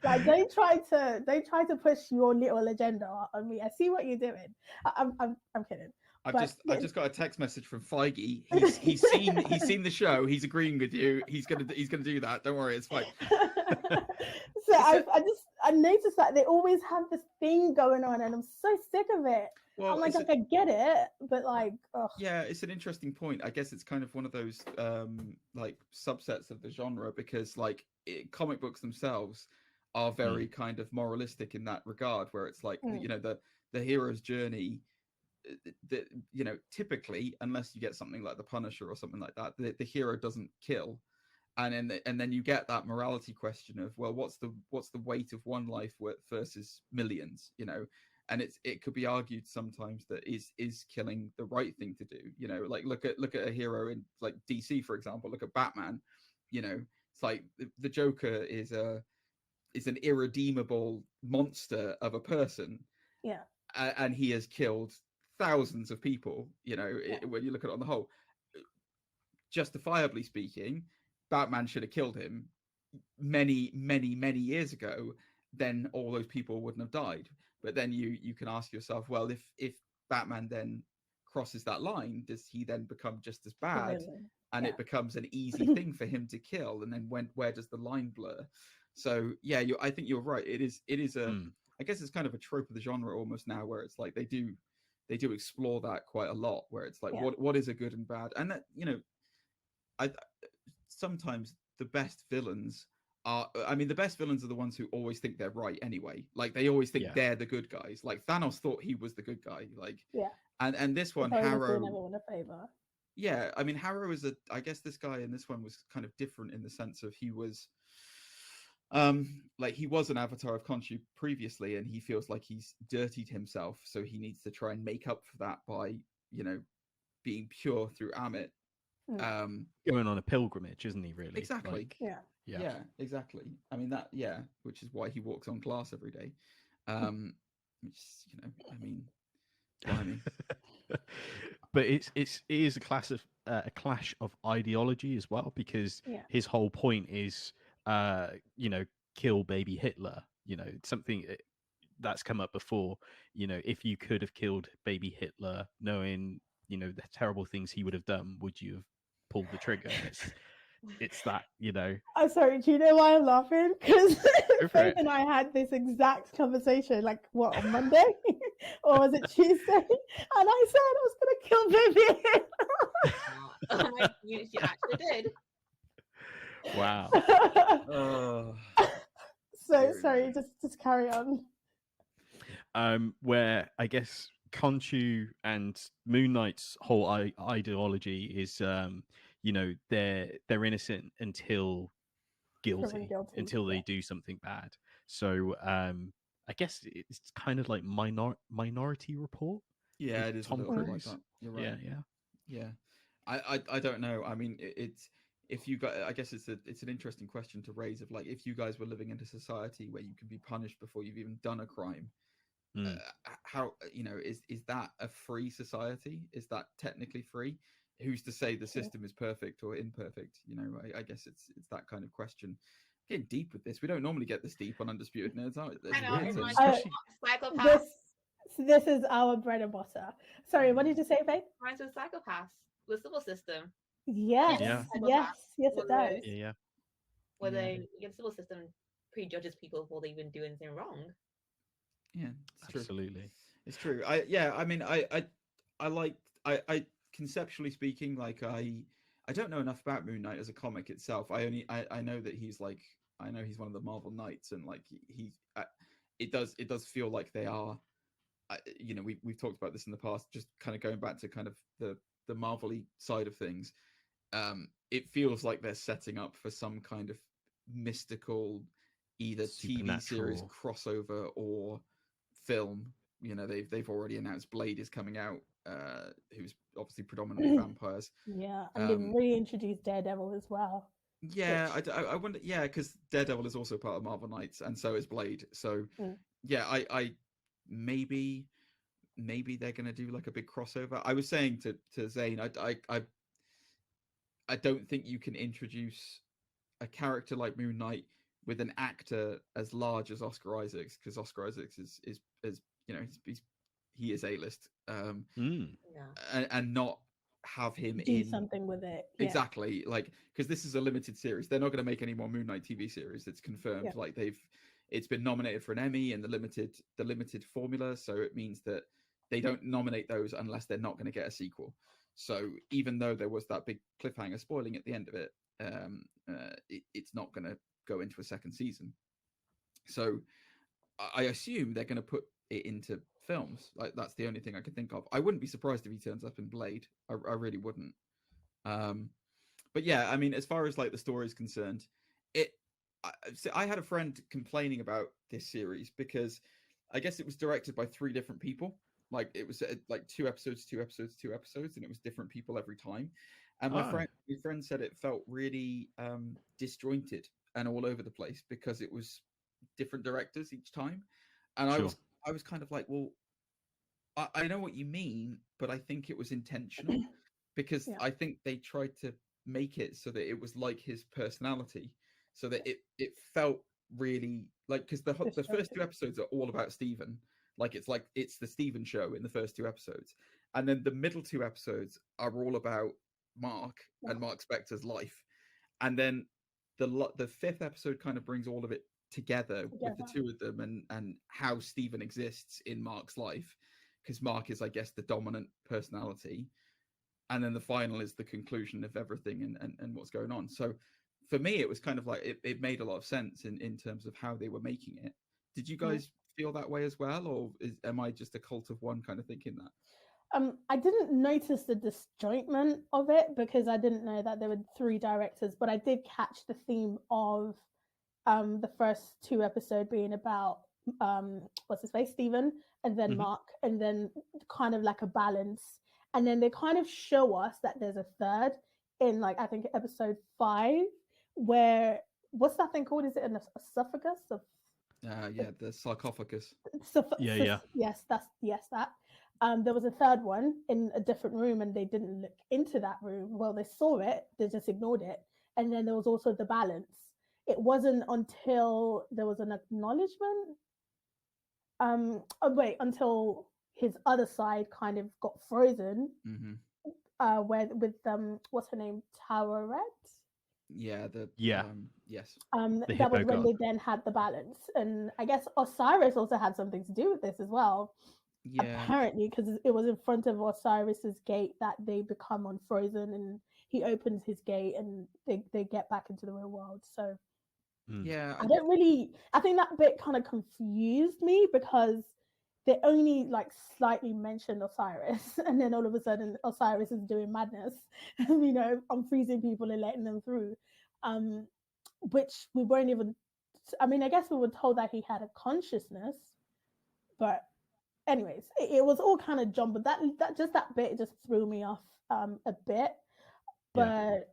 Speaker 2: Like don't try to push your little agenda on me. I see what you're doing. I'm kidding.
Speaker 3: I've just got a text message from Feige. He's seen the show. He's agreeing with you. He's gonna do that. Don't worry, it's fine.
Speaker 2: So I noticed that they always have this thing going on, and I'm so sick of it. Well, I'm like I get it, but like, ugh.
Speaker 3: Yeah, it's an interesting point. I guess it's kind of one of those like subsets of the genre because like comic books themselves are very kind of moralistic in that regard, where it's like you know the hero's journey. You know, typically, unless you get something like the Punisher or something like that, the hero doesn't kill, and then you get that morality question of, well, what's the weight of one life versus millions, you know, and it could be argued sometimes that is killing the right thing to do, you know, like look at a hero in like DC, for example. Look at Batman, you know, it's like the Joker is an irredeemable monster of a person, and he has killed thousands of people, you know, when you look at it on the whole. Justifiably speaking, Batman should have killed him many years ago, then all those people wouldn't have died. But then you can ask yourself, well, if Batman then crosses that line, does he then become just as bad? And it becomes an easy thing for him to kill, and then where does the line blur? So yeah, I think you're right. It is a I guess it's kind of a trope of the genre almost now, where it's like they do explore that quite a lot, where it's like what is a good and bad, and that, you know, I sometimes the best villains are, I mean, the best villains are the ones who always think they're right anyway. Like they always think they're the good guys. Like Thanos thought he was the good guy. Like and this one, Harrow. Yeah, I mean, Harrow is I guess this guy in this one was kind of different in the sense of he was like he was an avatar of Khonshu previously, and he feels like he's dirtied himself, so he needs to try and make up for that by, you know, being pure through Amit.
Speaker 4: Going on a pilgrimage, isn't he, really?
Speaker 3: Exactly.
Speaker 4: Like,
Speaker 3: yeah, exactly. I mean that, which is why he walks on glass every day. Which, you know, I mean, blimey.
Speaker 4: But it is a clash of ideology as well, because his whole point is you know, kill baby Hitler, you know, something that's come up before, you know, if you could have killed baby Hitler knowing, you know, the terrible things he would have done, would you have pulled the trigger? It's that, you know.
Speaker 2: I'm sorry, do you know why I'm laughing? Because Faith and I had this exact conversation, like, what, on Monday? Or was it Tuesday? And I said I was going to kill baby Hitler.
Speaker 1: You actually did.
Speaker 4: Wow.
Speaker 2: So sorry, just carry on.
Speaker 4: Where I guess Khonshu and Moon Knight's whole ideology is, you know, they're innocent until guilty until they do something bad. So I guess it's kind of like Minority Report.
Speaker 3: Yeah, it is
Speaker 4: Tom
Speaker 3: a little bit
Speaker 4: Cruise.
Speaker 3: like that. You're right.
Speaker 4: Yeah.
Speaker 3: I don't know. I mean, it's if you got, I guess it's an interesting question to raise of like, if you guys were living in a society where you can be punished before you've even done a crime, how, you know, is that a free society? Is that technically free? Who's to say the system is perfect or imperfect? You know, I guess it's that kind of question. Getting deep with this, we don't normally get this deep on Undisputed Nerds, are it?
Speaker 1: I know, it's like psychopath.
Speaker 2: So this is our bread and butter. Sorry, what did you say, Faith?
Speaker 1: Reminds me of Psychopaths, the civil system.
Speaker 2: Yes,
Speaker 4: Yeah.
Speaker 2: yes, it does.
Speaker 4: Yeah.
Speaker 1: Where
Speaker 3: Yeah.
Speaker 1: the civil system prejudges people before they even do anything wrong.
Speaker 3: Yeah, it's true.
Speaker 4: Absolutely.
Speaker 3: It's true. I mean, I conceptually speaking, like I don't know enough about Moon Knight as a comic itself. I know that he's like, I know he's one of the Marvel Knights, and like it does feel like they are. You know, we've talked about this in the past. Just kind of going back to kind of the Marvel-y side of things. It feels like they're setting up for some kind of mystical, either TV series crossover or film. You know, they've already announced Blade is coming out, who's obviously predominantly vampires.
Speaker 2: Yeah, and they've reintroduced Daredevil as well.
Speaker 3: Yeah, I wonder. Yeah, because Daredevil is also part of Marvel Knights, and so is Blade. So yeah, I maybe they're gonna do like a big crossover. I was saying to Zane, I don't think you can introduce a character like Moon Knight with an actor as large as Oscar Isaacs, because Oscar Isaacs is you know, he is A-list, and not have him
Speaker 2: do something with it.
Speaker 3: Exactly, like, because this is a limited series. They're not going to make any more Moon Knight TV series. It's confirmed. Like it's been nominated for an Emmy in the limited formula, so it means that they don't nominate those unless they're not going to get a sequel. So even though there was that big cliffhanger spoiling at the end of it, it's not going to go into a second season. So I assume they're going to put it into films. Like, that's the only thing I can think of. I wouldn't be surprised if he turns up in Blade. I really wouldn't. But yeah, I mean, as far as like the story is concerned, I had a friend complaining about this series because I guess it was directed by 3 different people. Like, it was like 2 episodes, and it was different people every time. And my friend said it felt really disjointed and all over the place because it was different directors each time. And I was kind of like, well, I know what you mean, but I think it was intentional because I think they tried to make it so that it was like his personality, so that it felt really like, because the first 2 episodes are all about Stephen. Like it's the Stephen show in the first 2 episodes, and then the middle 2 episodes are all about Mark and Mark Spector's life, and then the 5th episode kind of brings all of it together with the 2 of them and how Stephen exists in Mark's life, because Mark is, I guess, the dominant personality, and then the final is the conclusion of everything and what's going on. So for me, it was kind of like it made a lot of sense in terms of how they were making it. Did you guys feel that way as well, or am I just a cult of one kind of thinking that?
Speaker 2: I didn't notice the disjointment of it because I didn't know that there were 3 directors, but I did catch the theme of the first 2 episodes being about what's his face, Stephen, and then Mark, and then kind of like a balance. And then they kind of show us that there's a 3rd in, like, I think episode 5, where, what's that thing called? Is it an esophagus?
Speaker 3: The sarcophagus.
Speaker 2: Yes, that. There was a 3rd one in a different room, and they didn't look into that room. Well, they saw it, they just ignored it. And then there was also the balance. It wasn't until there was an acknowledgement. Until his other side kind of got frozen. Where with what's her name, Taweret?
Speaker 3: Yes.
Speaker 2: That was when they then had the balance, and I guess Osiris also had something to do with this as well. Apparently, because it was in front of Osiris's gate that they become unfrozen, and he opens his gate, and they get back into the real world. So I think that bit kind of confused me because they only like slightly mentioned Osiris, and then all of a sudden Osiris is doing madness, you know, unfreezing people and letting them through, which we weren't even. I mean, I guess we were told that he had a consciousness, but anyways, it was all kind of jumbled. That bit just threw me off a bit, but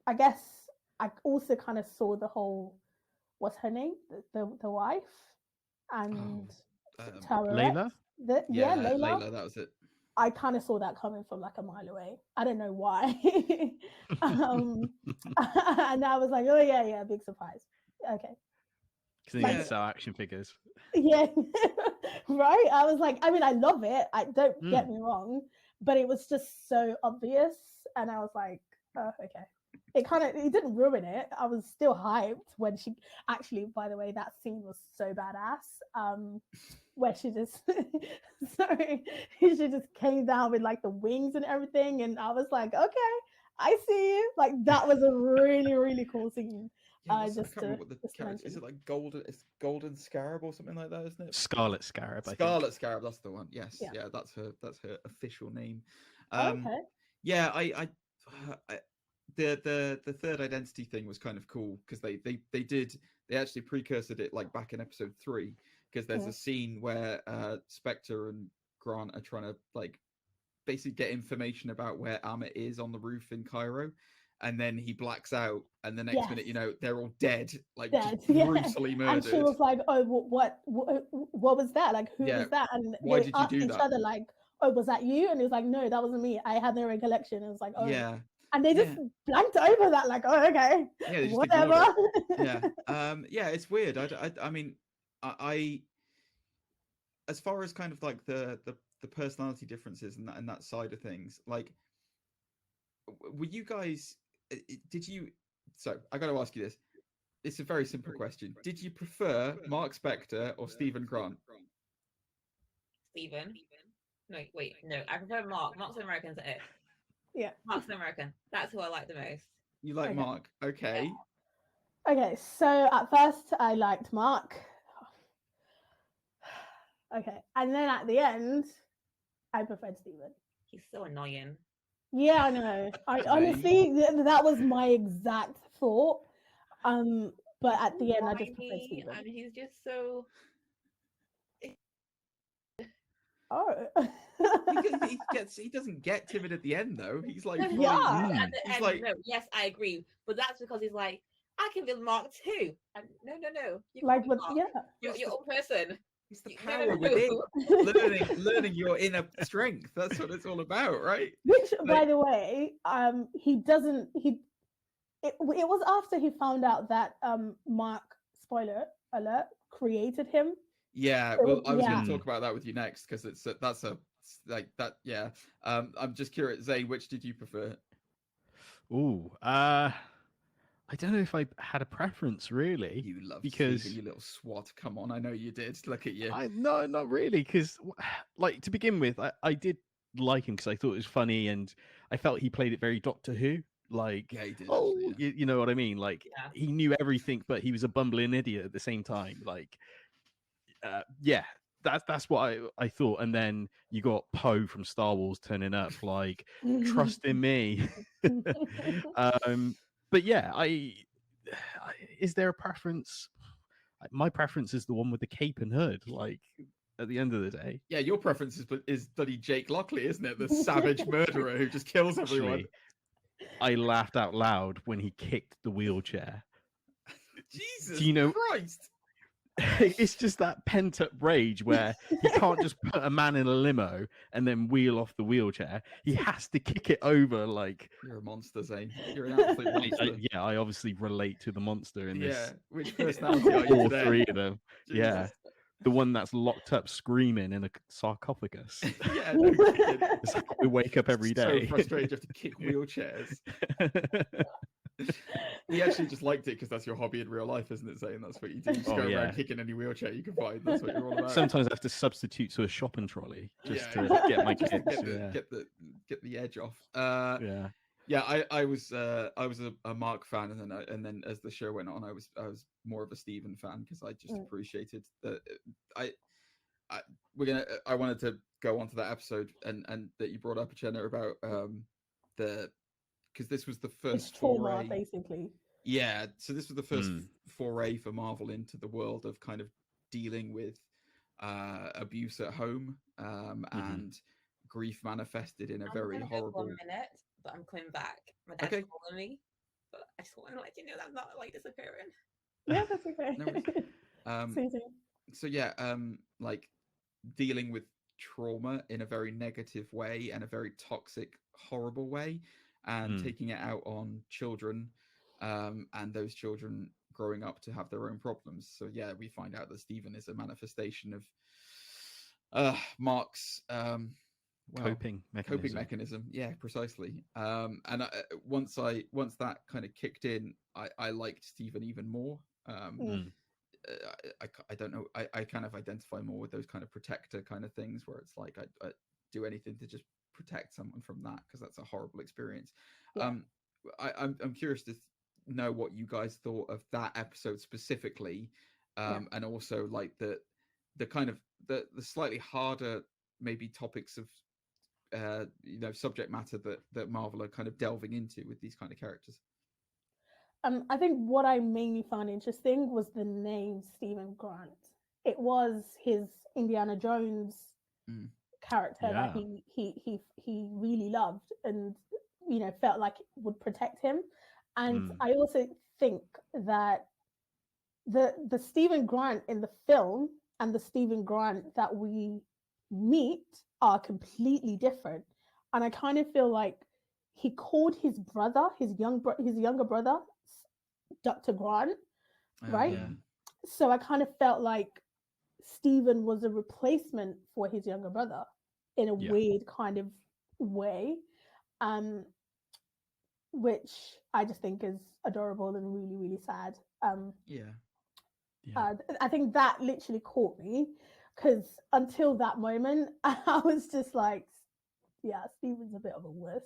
Speaker 2: I guess I also kind of saw the whole, what's her name, the wife, and
Speaker 4: Layla.
Speaker 3: Layla, that was it.
Speaker 2: I kind of saw that coming from like a mile away. I don't know why. And I was like, oh yeah, big surprise. Okay.
Speaker 4: Because they need to sell action figures.
Speaker 2: Yeah, right. I was like, I mean, I love it. I don't get me wrong, but it was just so obvious, and I was like, oh, okay. It didn't ruin it. I was still hyped when she actually. By the way, that scene was so badass. Where she just, sorry, she just came down with like the wings and everything, and I was like, okay, I see you. Like that was a really, really cool scene.
Speaker 3: Yeah, I can't remember what the character is. It like golden? It's golden scarab or something like that, isn't it?
Speaker 4: Scarlet Scarab.
Speaker 3: Scarlet Scarab. That's the one. Yes. Yeah. That's her official name. Okay. Yeah. The third identity thing was kind of cool because they actually precursored it like back in episode 3 because there's a scene where Spectre and Grant are trying to like basically get information about where Amit is on the roof in Cairo. And then he blacks out, and the next minute, they're all dead, like just brutally murdered.
Speaker 2: And she was like, "Oh, what was that? Like, who was that?" And
Speaker 3: why
Speaker 2: they asked each other, like, "Oh, was that you?" And he was like, "No, that wasn't me. I had no recollection." And it was like, "Oh, yeah." And they just blanked over that, like, "Oh, okay, whatever."
Speaker 3: Yeah, it's weird. I mean, I as far as kind of like the personality differences and that side of things, like, were you guys? Did you? So I got to ask you this. It's a very simple question. Did you prefer Mark Spector or Stephen Grant?
Speaker 1: Stephen. No, wait, no. I prefer Mark. Mark's an American to it.
Speaker 2: Yeah.
Speaker 1: Mark's an American. That's who I like the most.
Speaker 3: You like Mark? Okay.
Speaker 2: Yeah. Okay, so at first I liked Mark. Okay, and then at the end, I preferred Stephen.
Speaker 1: He's so annoying.
Speaker 2: Yeah, I know. I honestly, that was my exact thought. But at the end, I just preferred Stephen.
Speaker 1: And he's just so.
Speaker 2: Oh.
Speaker 3: he doesn't get timid at the end though. He's like,
Speaker 1: At the end, like, no, yes, I agree, but that's because he's like, I can be Mark too. And no. You
Speaker 2: like, but
Speaker 1: Mark. You're your own person.
Speaker 3: It's the power within learning your inner strength. That's what it's all about, right?
Speaker 2: Which, by the way, he doesn't. It was after he found out that Mark, spoiler alert, created him.
Speaker 3: Yeah, well, I was going to talk about that with you next because that's like that. Yeah, I'm just curious, Zane, which did you prefer?
Speaker 4: Ooh, I don't know if I had a preference really.
Speaker 3: You love
Speaker 4: because
Speaker 3: Stephen, you little swat. Come on, I know you did. Look at you.
Speaker 4: No, not really. Because, like, to begin with, I did like him because I thought it was funny, and I felt he played it very Doctor Who. Like,
Speaker 3: yeah, he did.
Speaker 4: You know what I mean? Like, he knew everything, but he was a bumbling idiot at the same time. Like, that's what I thought. And then you got Poe from Star Wars turning up, like, trust in me. But yeah, is there a preference? My preference is the one with the cape and hood. Like, at the end of the day,
Speaker 3: yeah, your preference is bloody Jake Lockley, isn't it? The savage murderer who just kills everyone.
Speaker 4: Actually, I laughed out loud when he kicked the wheelchair.
Speaker 3: Jesus, Christ!
Speaker 4: It's just that pent up rage where he can't just put a man in a limo and then wheel off the wheelchair. He has to kick it over. Like,
Speaker 3: you're a monster, Zane. You're an absolute monster.
Speaker 4: I obviously relate to the monster in this.
Speaker 3: Yeah, which personality are you today?
Speaker 4: All three of them. Jesus. Yeah, the one that's locked up screaming in a sarcophagus.
Speaker 3: Yeah, no kidding.
Speaker 4: It's like we wake up every day.
Speaker 3: So frustrated you have to kick wheelchairs. We actually just liked it because that's your hobby in real life, isn't it, Zane? That's what you do. You just go around kicking any wheelchair you can find. That's what you're all about.
Speaker 4: Sometimes I have to substitute to a shopping trolley just to get my kicks.
Speaker 3: Get the edge off. I was a Mark fan, and then as the show went on, I was more of a Stephen fan because I just appreciated that. I wanted to go on to that episode and that you brought up, Jenna, about because this was the first foray,
Speaker 2: basically.
Speaker 3: Yeah, so this was the first foray for Marvel into the world of kind of dealing with abuse at home and grief manifested in a very horrible.
Speaker 1: 1 minute, but I'm coming back. My dad's calling me, but I just want to let you know that I'm not like disappearing.
Speaker 2: Yeah, that's okay.
Speaker 3: So yeah, like dealing with trauma in a very negative way and a very toxic, horrible way, and taking it out on children, and those children growing up to have their own problems. So yeah, we find out that Stephen is a manifestation of Mark's
Speaker 4: coping
Speaker 3: mechanism. Yeah, precisely. And once that kind of kicked in, I liked Stephen even more. I don't know. I kind of identify more with those kind of protector kind of things where it's like I do anything to just protect someone from that, because that's a horrible experience.
Speaker 2: Yeah.
Speaker 3: I'm curious to know what you guys thought of that episode specifically, and also like the kind of the slightly harder maybe topics of subject matter that Marvel are kind of delving into with these kind of characters.
Speaker 2: I think what I mainly found interesting was the name Stephen Grant. It was his Indiana Jones character that he really loved and felt like it would protect him. And I also think that the Stephen Grant in the film and the Stephen Grant that we meet are completely different. And I kind of feel like he called his brother, his younger brother, Dr. Grant, right?
Speaker 3: Yeah.
Speaker 2: So I kind of felt like Stephen was a replacement for his younger brother in a weird kind of way, which I just think is adorable and really, really sad. I think that literally caught me, because until that moment, I was just like, yeah, Stephen's a bit of a wuss.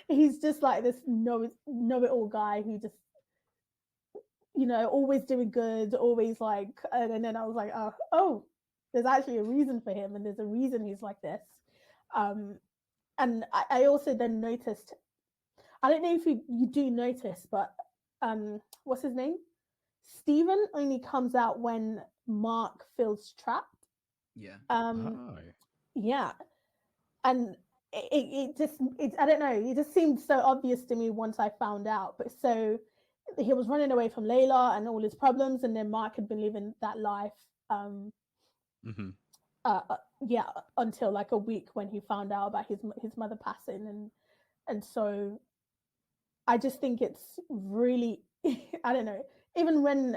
Speaker 2: He's just like this know-it-all guy who just always doing good, always like, and then I was like, oh, there's actually a reason for him, and there's a reason he's like this. And I also then noticed, I don't know if you do notice, but what's his name? Stephen only comes out when Mark feels trapped.
Speaker 3: Yeah.
Speaker 2: Yeah. And it just I don't know, it just seemed so obvious to me once I found out. But so he was running away from Layla and all his problems, and then Mark had been living that life until like a week when he found out about his mother passing, and so I just think it's really I don't know, even when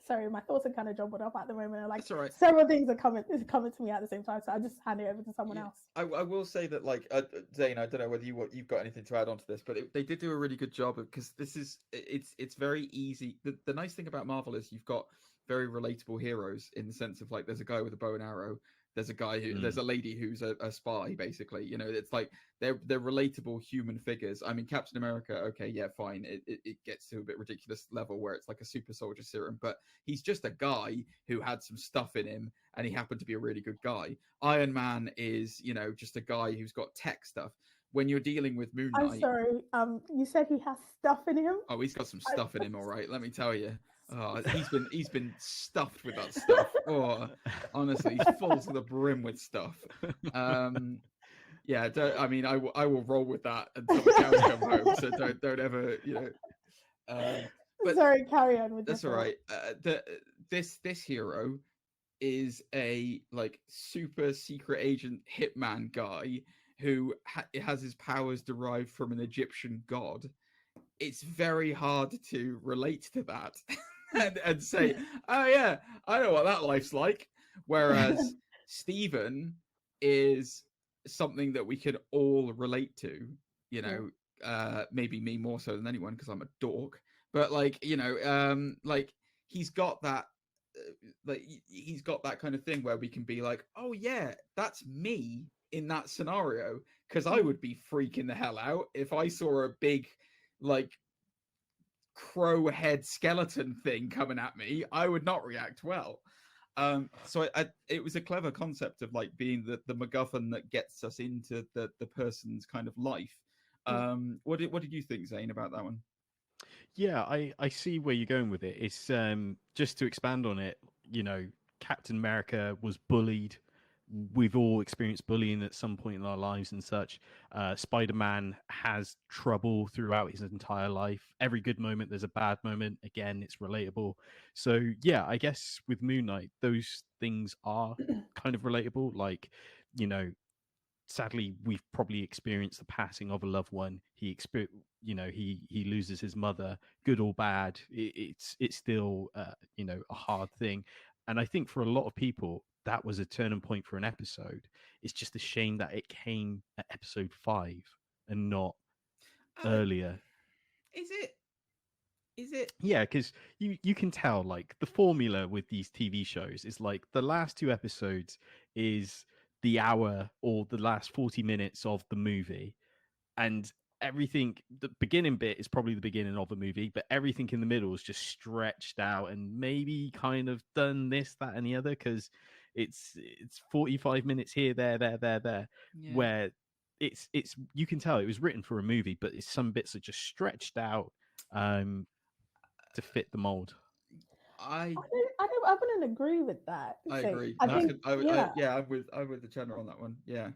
Speaker 2: sorry, my thoughts are kind of jumbled up at the moment. Like,
Speaker 3: right.
Speaker 2: Several things are coming to me at the same time, so I just hand it over to someone else.
Speaker 3: I will say that, like, Zane, I don't know whether you've got anything to add on to this, but they did do a really good job, because it's very easy. The nice thing about Marvel is you've got very relatable heroes, in the sense of, like, there's a guy with a bow and arrow, there's a guy who there's a lady who's a spy, basically. It's like they're relatable human figures. I mean, Captain America, okay, yeah, fine, it gets to a bit ridiculous level where it's like a super soldier serum, but he's just a guy who had some stuff in him, and he happened to be a really good guy. Iron Man is just a guy who's got tech stuff. When you're dealing with Moon Knight,
Speaker 2: I'm sorry, you said he has stuff in him.
Speaker 3: Oh, he's got some stuff in him, all right, let me tell you. Oh, he's been stuffed with that stuff. Oh, honestly, he's full to the brim with stuff. Yeah, I will roll with that until the cows come home. So don't ever, But
Speaker 2: sorry, carry on with
Speaker 3: that's all right. This hero is a like super secret agent hitman guy who has his powers derived from an Egyptian god. It's very hard to relate to that. and say, oh yeah, I know what that life's like. Whereas Stephen is something that we could all relate to, maybe me more so than anyone because I'm a dork. But like, like he's got that, he's got that kind of thing where we can be like, oh yeah, that's me in that scenario, because I would be freaking the hell out if I saw a big, like, crow head skeleton thing coming at me. I would not react well. So it was a clever concept of like being the MacGuffin that gets us into the person's kind of life. What did you think, Zane, about that one?
Speaker 4: Yeah, I see where you're going with it. It's just to expand on it, Captain America was bullied. We've all experienced bullying at some point in our lives and such. Spider-Man has trouble throughout his entire life. Every good moment, there's a bad moment. Again, it's relatable. So yeah, I guess with Moon Knight, those things are kind of relatable. Like, sadly we've probably experienced the passing of a loved one. He loses his mother, good or bad. It's still a hard thing, and I think for a lot of people that was a turning point for an episode. It's just a shame that it came at episode 5 and not earlier.
Speaker 3: Is it?
Speaker 4: Yeah, because you can tell, like, the formula with these TV shows is like the last 2 episodes is the hour or the last 40 minutes of the movie, and everything, the beginning bit is probably the beginning of the movie, but everything in the middle is just stretched out and maybe kind of done this, that, and the other, because it's 45 minutes here, there,
Speaker 3: Yeah.
Speaker 4: where it's you can tell it was written for a movie, but some bits are just stretched out to fit the mold.
Speaker 2: I wouldn't agree with that.
Speaker 3: I agree.
Speaker 2: I'm
Speaker 3: with the channel on that one. Yeah.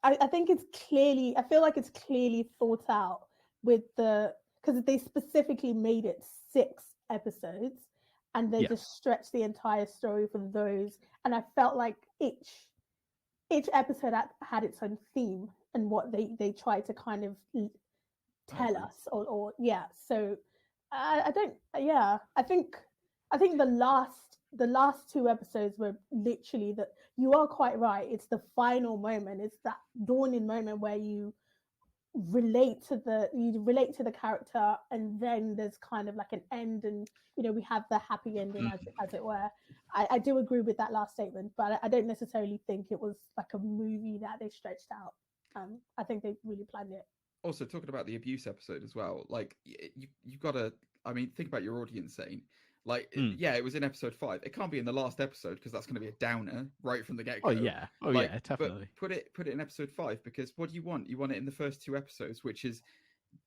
Speaker 2: I think it's clearly. I feel like it's clearly thought out with because they specifically made it 6 episodes, and they just stretched the entire story for those. And I felt like each episode had its own theme and what they tried to kind of tell us, or yeah. So I don't. Yeah, I think the last 2 episodes were literally that. You are quite right. It's the final moment. It's that dawning moment where you relate to the character, and then there's kind of like an end, and we have the happy ending as it were. I do agree with that last statement, but I don't necessarily think it was like a movie that they stretched out. I think they really planned it.
Speaker 3: Also, talking about the abuse episode as well, like you've got to, I mean, think about your audience, Zane. Like, yeah, it was in episode 5. It can't be in the last episode because that's going to be a downer right from the get-go.
Speaker 4: Yeah, definitely.
Speaker 3: But put it in episode 5, because what do you want? You want it in the first 2 episodes, which is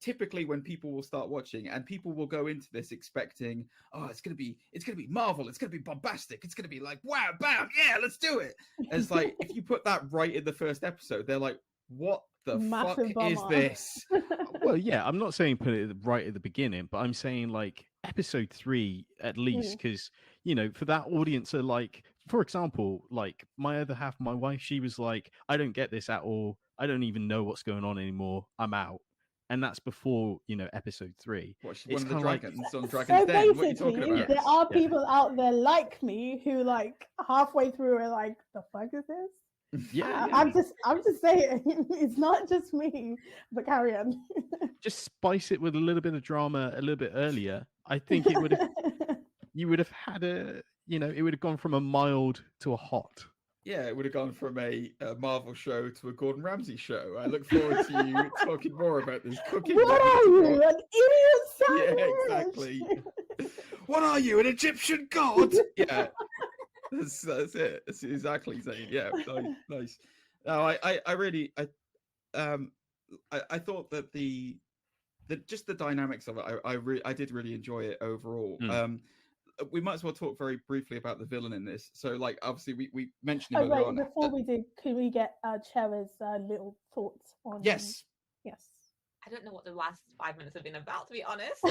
Speaker 3: typically when people will start watching, and people will go into this expecting, oh, it's gonna be Marvel, it's gonna be bombastic, it's gonna be like, wow, bam, yeah, let's do it. And it's like, if you put that right in the first episode, they're like, what the fuck is this?
Speaker 4: Well, yeah, I'm not saying put it right at the beginning, but I'm saying like episode 3 at least, because for that audience are like, for example, like my other half, my wife, she was like, I don't get this at all, I don't even know what's going on anymore, I'm out. And that's before episode 3.
Speaker 3: What, she's one of the dragons on Dragon's
Speaker 2: so
Speaker 3: Den? What are you talking about?
Speaker 2: There are people out there like me who like halfway through are like, the fuck is this?
Speaker 4: Yeah.
Speaker 2: I'm just saying, it's not just me, but carry on.
Speaker 4: Just spice it with a little bit of drama a little bit earlier. I think it would have you would have had it would have gone from a mild to a hot.
Speaker 3: Yeah, it would have gone from a Marvel show to a Gordon Ramsay show. I look forward to you talking more about this cooking.
Speaker 2: What are you, an idiot sandwich?
Speaker 3: Yeah, exactly. What are you, an Egyptian god? Yeah, that's it. That's exactly Zane. Yeah, nice. No, I thought that the just the dynamics of it, I did really enjoy it overall. We might as well talk very briefly about the villain in this. So, like, obviously, we mentioned him earlier on.
Speaker 2: Before we do, can we get Chera's little thoughts on?
Speaker 3: Yes.
Speaker 1: I don't know what the last 5 minutes have been about, to be honest. So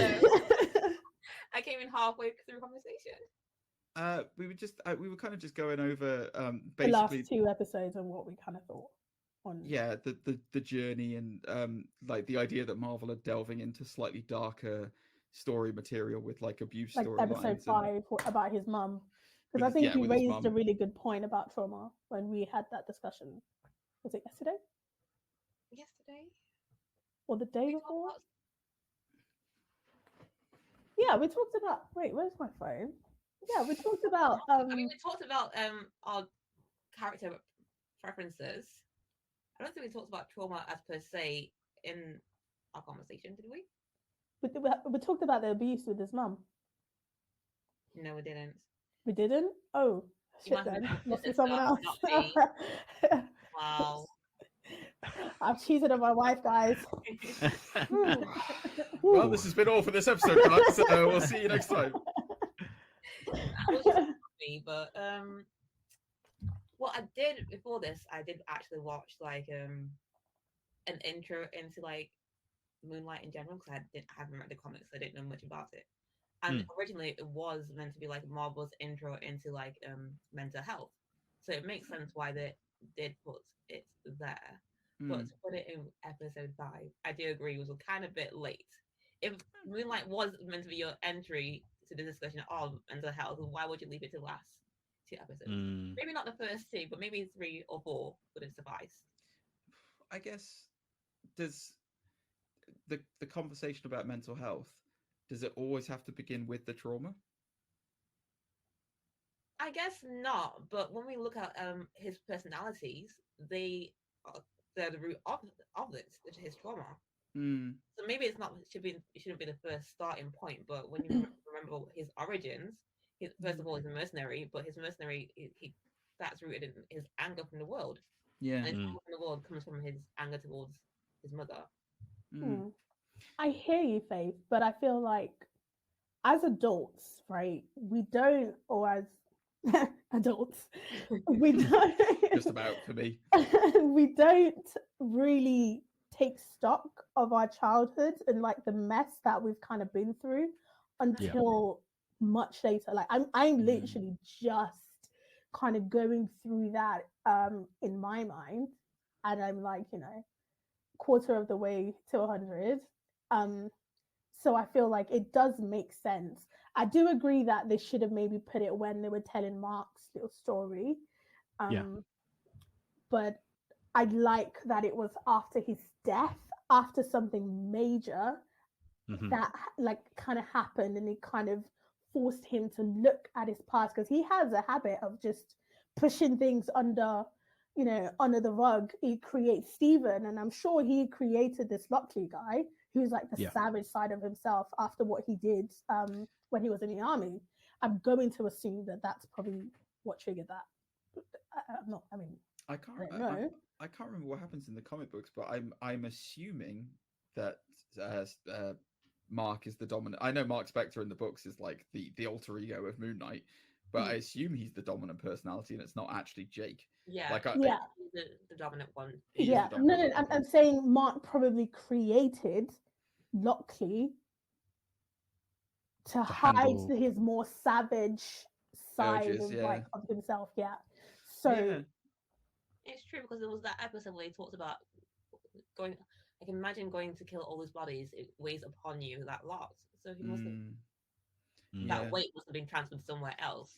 Speaker 1: I came in halfway through conversation.
Speaker 3: We were kind of just going over basically
Speaker 2: the last 2 episodes and what we kind of thought on.
Speaker 3: Yeah, the journey and like the idea that Marvel are delving into slightly darker story material with like abuse
Speaker 2: like
Speaker 3: storylines.
Speaker 2: Episode 5 about his mum, because I think you raised a really good point about trauma when we had that discussion. Was it yesterday? Or the day before? Yeah, we talked about. Wait, where's my phone? Yeah, we talked about.
Speaker 1: we talked about our character preferences. I don't think we talked about trauma as per se in our conversation, did we?
Speaker 2: We talked about the abuse with his mum.
Speaker 1: No, we didn't.
Speaker 2: We didn't? Oh, shit then. Must be someone else.
Speaker 1: Wow.
Speaker 2: I've cheated on my wife, guys.
Speaker 3: Well, this has been all for this episode, guys. So we'll see you next time.
Speaker 1: That was me, but what I did before this, I did actually watch like an intro into like Moonlight in general, because I haven't read the comics, so I didn't know much about it. And originally it was meant to be like Marvel's intro into like mental health, so it makes sense why they did put it there. but to put it in episode 5, I do agree it was kind of a bit late. If Moonlight was meant to be your entry to the discussion of mental health, why would you leave it to last 2 episodes? Maybe not the first 2, but maybe 3 or 4 would have sufficed.
Speaker 3: I guess, does the conversation about mental health, does it always have to begin with the trauma?
Speaker 1: I guess not, but when we look at his personalities, they're the root of this, which is his trauma. So maybe it shouldn't be the first starting point, but when you remember his origins, first of all, he's a mercenary, but his mercenary, that's rooted in his anger from the world.
Speaker 3: Yeah.
Speaker 1: And his anger from the world comes from his anger towards his mother.
Speaker 2: I hear you, Faith, but I feel like as adults, right, we don't, or as adults, we don't
Speaker 3: just about for me.
Speaker 2: We don't really take stock of our childhood and like the mess that we've kind of been through until much later. Like I'm literally just kind of going through that in my mind, and I'm like, quarter of the way to 100. So I feel like it does make sense. I do agree that they should have maybe put it when they were telling Mark's little story. But I like that it was after his death, after something major that like kind of happened, and it kind of forced him to look at his past, because he has a habit of just pushing things under the rug. He creates Stephen, and I'm sure he created this Lockley guy who's like the savage side of himself after what he did when he was in the army. I'm going to assume that that's probably what triggered that. I can't
Speaker 3: remember what happens in the comic books, but I'm assuming that Mark is the dominant. I know Mark Spector in the books is like the alter ego of Moon Knight, but I assume he's the dominant personality and it's not actually Jake.
Speaker 1: Yeah,
Speaker 3: like
Speaker 1: he's the dominant one.
Speaker 2: No, I'm saying Mark probably created Lockley to hide his more savage side of himself. Yeah. So
Speaker 1: it's true, because there was that episode where he talks about going. I can imagine going to kill all these bodies. It weighs upon you that lot. So he must have that weight must have been transferred somewhere else.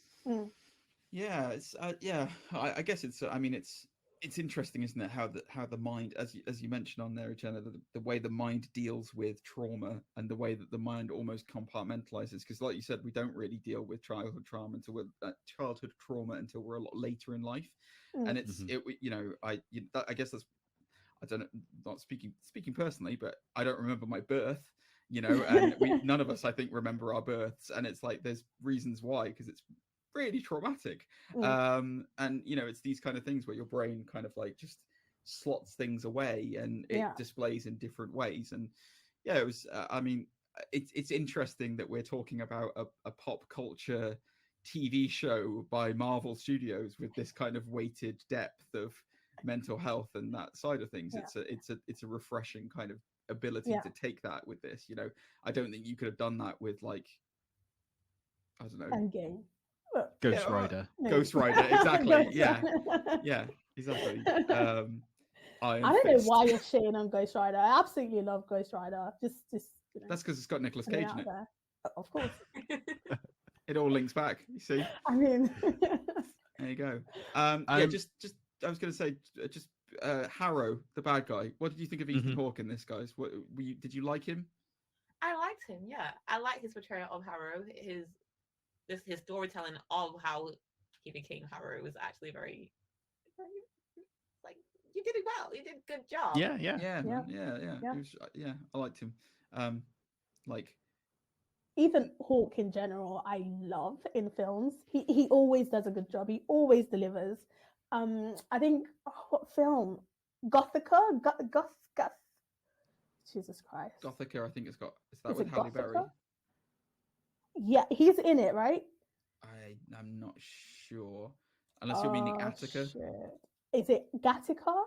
Speaker 3: Yeah, it's I guess it's. I mean, it's interesting, isn't it? How the mind, as you mentioned on there, Jenna, the way the mind deals with trauma and the way that the mind almost compartmentalizes. Because, like you said, we don't really deal with childhood trauma until we're a lot later in life, and I guess that's. I don't know, not speaking personally, but I don't remember my birth, and none of us, I think, remember our births, and it's like there's reasons why, because it's really traumatic. And it's these kind of things where your brain kind of like just slots things away, and it displays in different ways. And it was it's interesting that we're talking about a pop culture TV show by Marvel Studios with this kind of weighted depth of mental health and that side of things. It's a refreshing kind of ability to take that with this. I don't think you could have done that with, like, I don't know,
Speaker 2: Endgame.
Speaker 4: Ghost Rider.
Speaker 3: Ghost Rider, exactly. yeah, exactly.
Speaker 2: I don't know why you're shitting on Ghost Rider. I absolutely love Ghost Rider. Just
Speaker 3: that's because it's got Nicolas Cage in it.
Speaker 2: Of course.
Speaker 3: It all links back, you see.
Speaker 2: I mean,
Speaker 3: there you go. Just I was going to say, Harrow, the bad guy. What did you think of Ethan Hawke in this, guys? Did you like him?
Speaker 1: I liked him. Yeah, I like his portrayal of Harrow. His storytelling of how he became Harrow was actually very like, you did it well. You did a good job.
Speaker 3: Yeah. I liked him.
Speaker 2: Ethan Hawke in general, I love in films. He always does a good job. He always delivers. I think what film? Gothica? Jesus Christ.
Speaker 3: Gothica, I think is that with Halle Berry?
Speaker 2: Yeah, he's in it, right?
Speaker 3: I'm not sure. Unless you're meaning Attica.
Speaker 2: Shit. Is it Gattaca?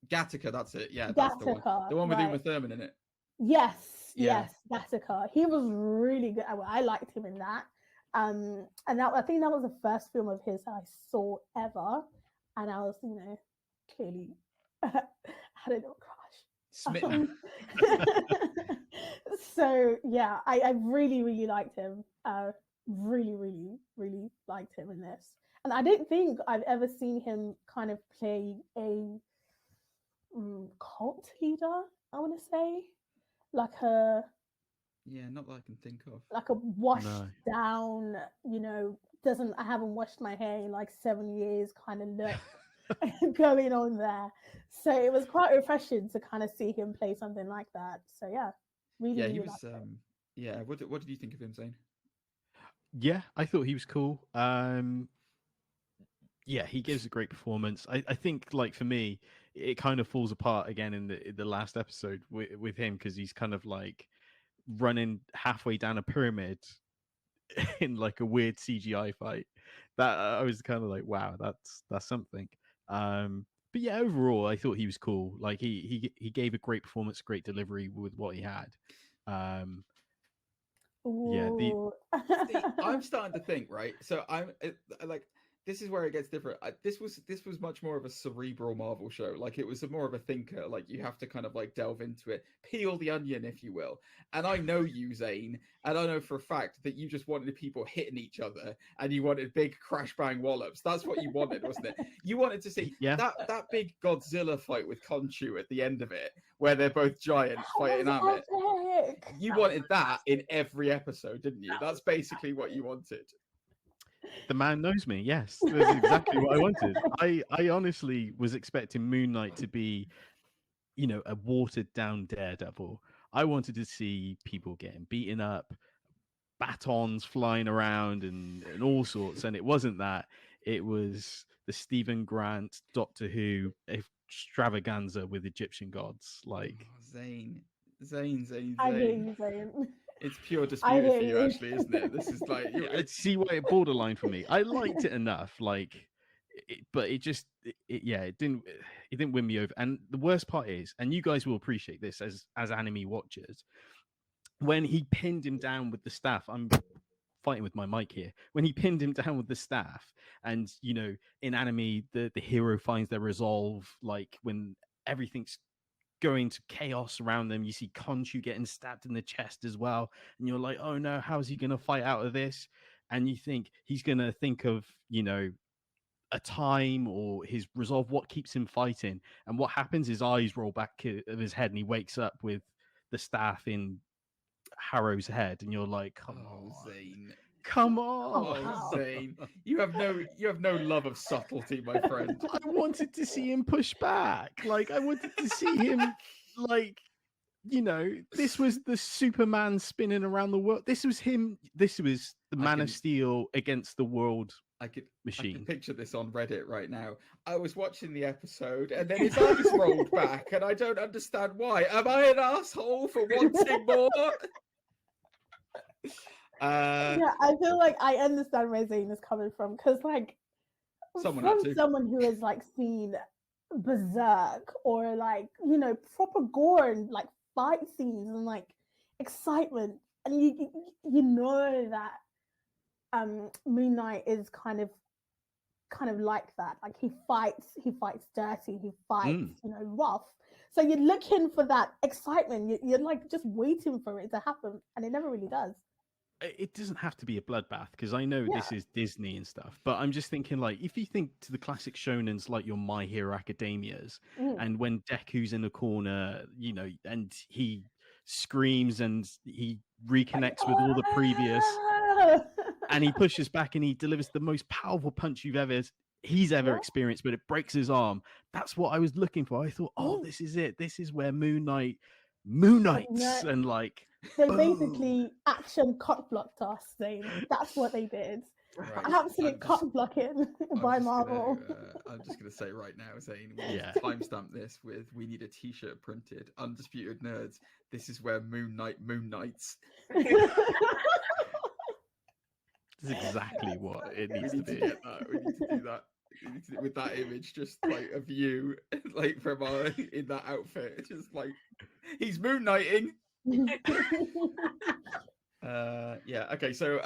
Speaker 3: Gattaca, that's it. Yeah,
Speaker 2: Gattaca,
Speaker 3: that's the one. The one with Uma Thurman in it.
Speaker 2: Yes, Gattaca. He was really good. I liked him in that. And I think that was the first film of his I saw ever. And I was, clearly had a little crush.
Speaker 3: Smitten.
Speaker 2: So yeah, I really, really liked him. Really, really, really liked him in this. And I don't think I've ever seen him kind of play a cult leader, I want to say. Like
Speaker 3: Yeah, not that I can think of.
Speaker 2: like a washed
Speaker 4: No.
Speaker 2: down, I haven't washed my hair in like 7 years kind of look going on there. So it was quite refreshing to kind of see him play something like that. So yeah, really,
Speaker 3: Yeah,
Speaker 2: really
Speaker 3: he was.
Speaker 2: liked him.
Speaker 3: Yeah, what did you think of him, Zane?
Speaker 4: Yeah, I thought he was cool. Yeah, he gives a great performance. I think, like, for me, it kind of falls apart again in the last episode with him, because he's kind of like running halfway down a pyramid in like a weird CGI fight. That I was kind of like, wow, that's something. But yeah, overall, I thought he was cool. Like he gave a great performance, great delivery with what he had. Yeah,
Speaker 2: Ooh.
Speaker 3: See, I'm starting to think, right? So like, this is where it gets different. This was much more of a cerebral Marvel show. Like, it was more of a thinker. Like, you have to kind of like delve into it, peel the onion, if you will. And I know you, Zane, and I know for a fact that you just wanted people hitting each other, and you wanted big crash bang wallops. That's what you wanted, wasn't it? You wanted to see that big Godzilla fight with Khonshu at the end of it, where they're both giants fighting Amit. You wanted that in every episode, didn't you? That's basically what you wanted.
Speaker 4: The man knows me. Yes, that's exactly what I wanted. I honestly was expecting Moon Knight to be, a watered down Daredevil. I wanted to see people getting beaten up, batons flying around, and all sorts. And it wasn't that. It was the Stephen Grant Doctor Who extravaganza with Egyptian gods. Like,
Speaker 3: Zane.
Speaker 2: I hear you, Zane.
Speaker 3: It's pure Disputed for you, actually, isn't it? This is like,
Speaker 4: see why it borderline for me. I liked it enough, like, but it didn't win me over. And the worst part is, and you guys will appreciate this as anime watchers, when he pinned him down with the staff. I'm fighting with my mic here. When he pinned him down with the staff, and in anime, the hero finds their resolve, like when everything's going to chaos around them. You see Khonshu getting stabbed in the chest as well, and you're like, oh no, how's he going to fight out of this? And you think he's going to think of a time or his resolve, what keeps him fighting. And what happens, his eyes roll back of his head, and he wakes up with the staff in Harrow's head, and you're like, come on,
Speaker 3: Zane.
Speaker 4: Come on,
Speaker 3: Zane. You have no love of subtlety, my friend.
Speaker 4: I wanted to see him push back. Like, I wanted to see him, like, this was the Superman spinning around the world. This was him. This was the Man of Steel against the world machine.
Speaker 3: I can picture this on Reddit right now. I was watching the episode, and then his eyes rolled back, and I don't understand why. Am I an asshole for wanting more?
Speaker 2: Yeah, I feel like I understand where Zane is coming from, because like someone who has like seen Berserk or like proper gore and like fight scenes and like excitement, and you know that Moon Knight is kind of like that. Like he fights dirty, he fights rough. So you're looking for that excitement. You're like just waiting for it to happen, and it never really does.
Speaker 4: It doesn't have to be a bloodbath, because I know this is Disney and stuff, but I'm just thinking, like, if you think to the classic shonens like your My Hero Academias, and when Deku's in the corner, and he screams and he reconnects with all the previous, and he pushes back and he delivers the most powerful punch he's ever experienced, but it breaks his arm. That's what I was looking for. I thought, this is it. This is where Moon Knights, and like,
Speaker 2: they basically action cock blocked us. That's what they did. Right. Absolute cock blocking by Marvel.
Speaker 3: I'm just gonna say right now, Zane, we timestamp this with, we need a T-shirt printed. Undisputed Nerds. This is where Moon Knights.
Speaker 4: This is exactly what it needs to be.
Speaker 3: We need to do that. With that image, just like of you, like from in that outfit, just like he's Moon Knighting. Okay, so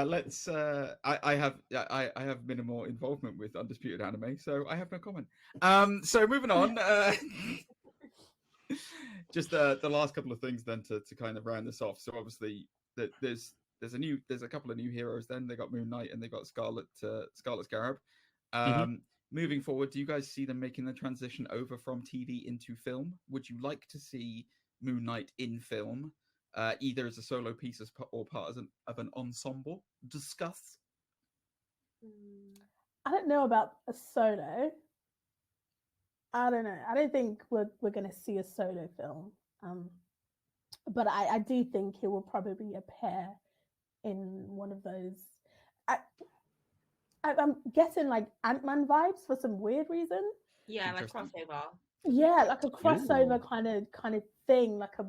Speaker 3: let's I have minimal involvement with Undisputed Anime, so I have no comment. So moving on. just the last couple of things then to kind of round this off. So obviously there's a couple of new heroes. Then they got Moon Knight and they got Scarlet Scarab. Moving forward, do you guys see them making the transition over from TV into film? Would you like to see Moon Knight in film, either as a solo piece or part of an ensemble? Discuss.
Speaker 2: I don't know about a solo. I don't know. I don't think we're going to see a solo film. But I do think he will probably appear in one of those. I'm getting like Ant-Man vibes for some weird reason.
Speaker 1: Yeah, like crossover.
Speaker 2: Yeah, like a crossover kind of thing, like a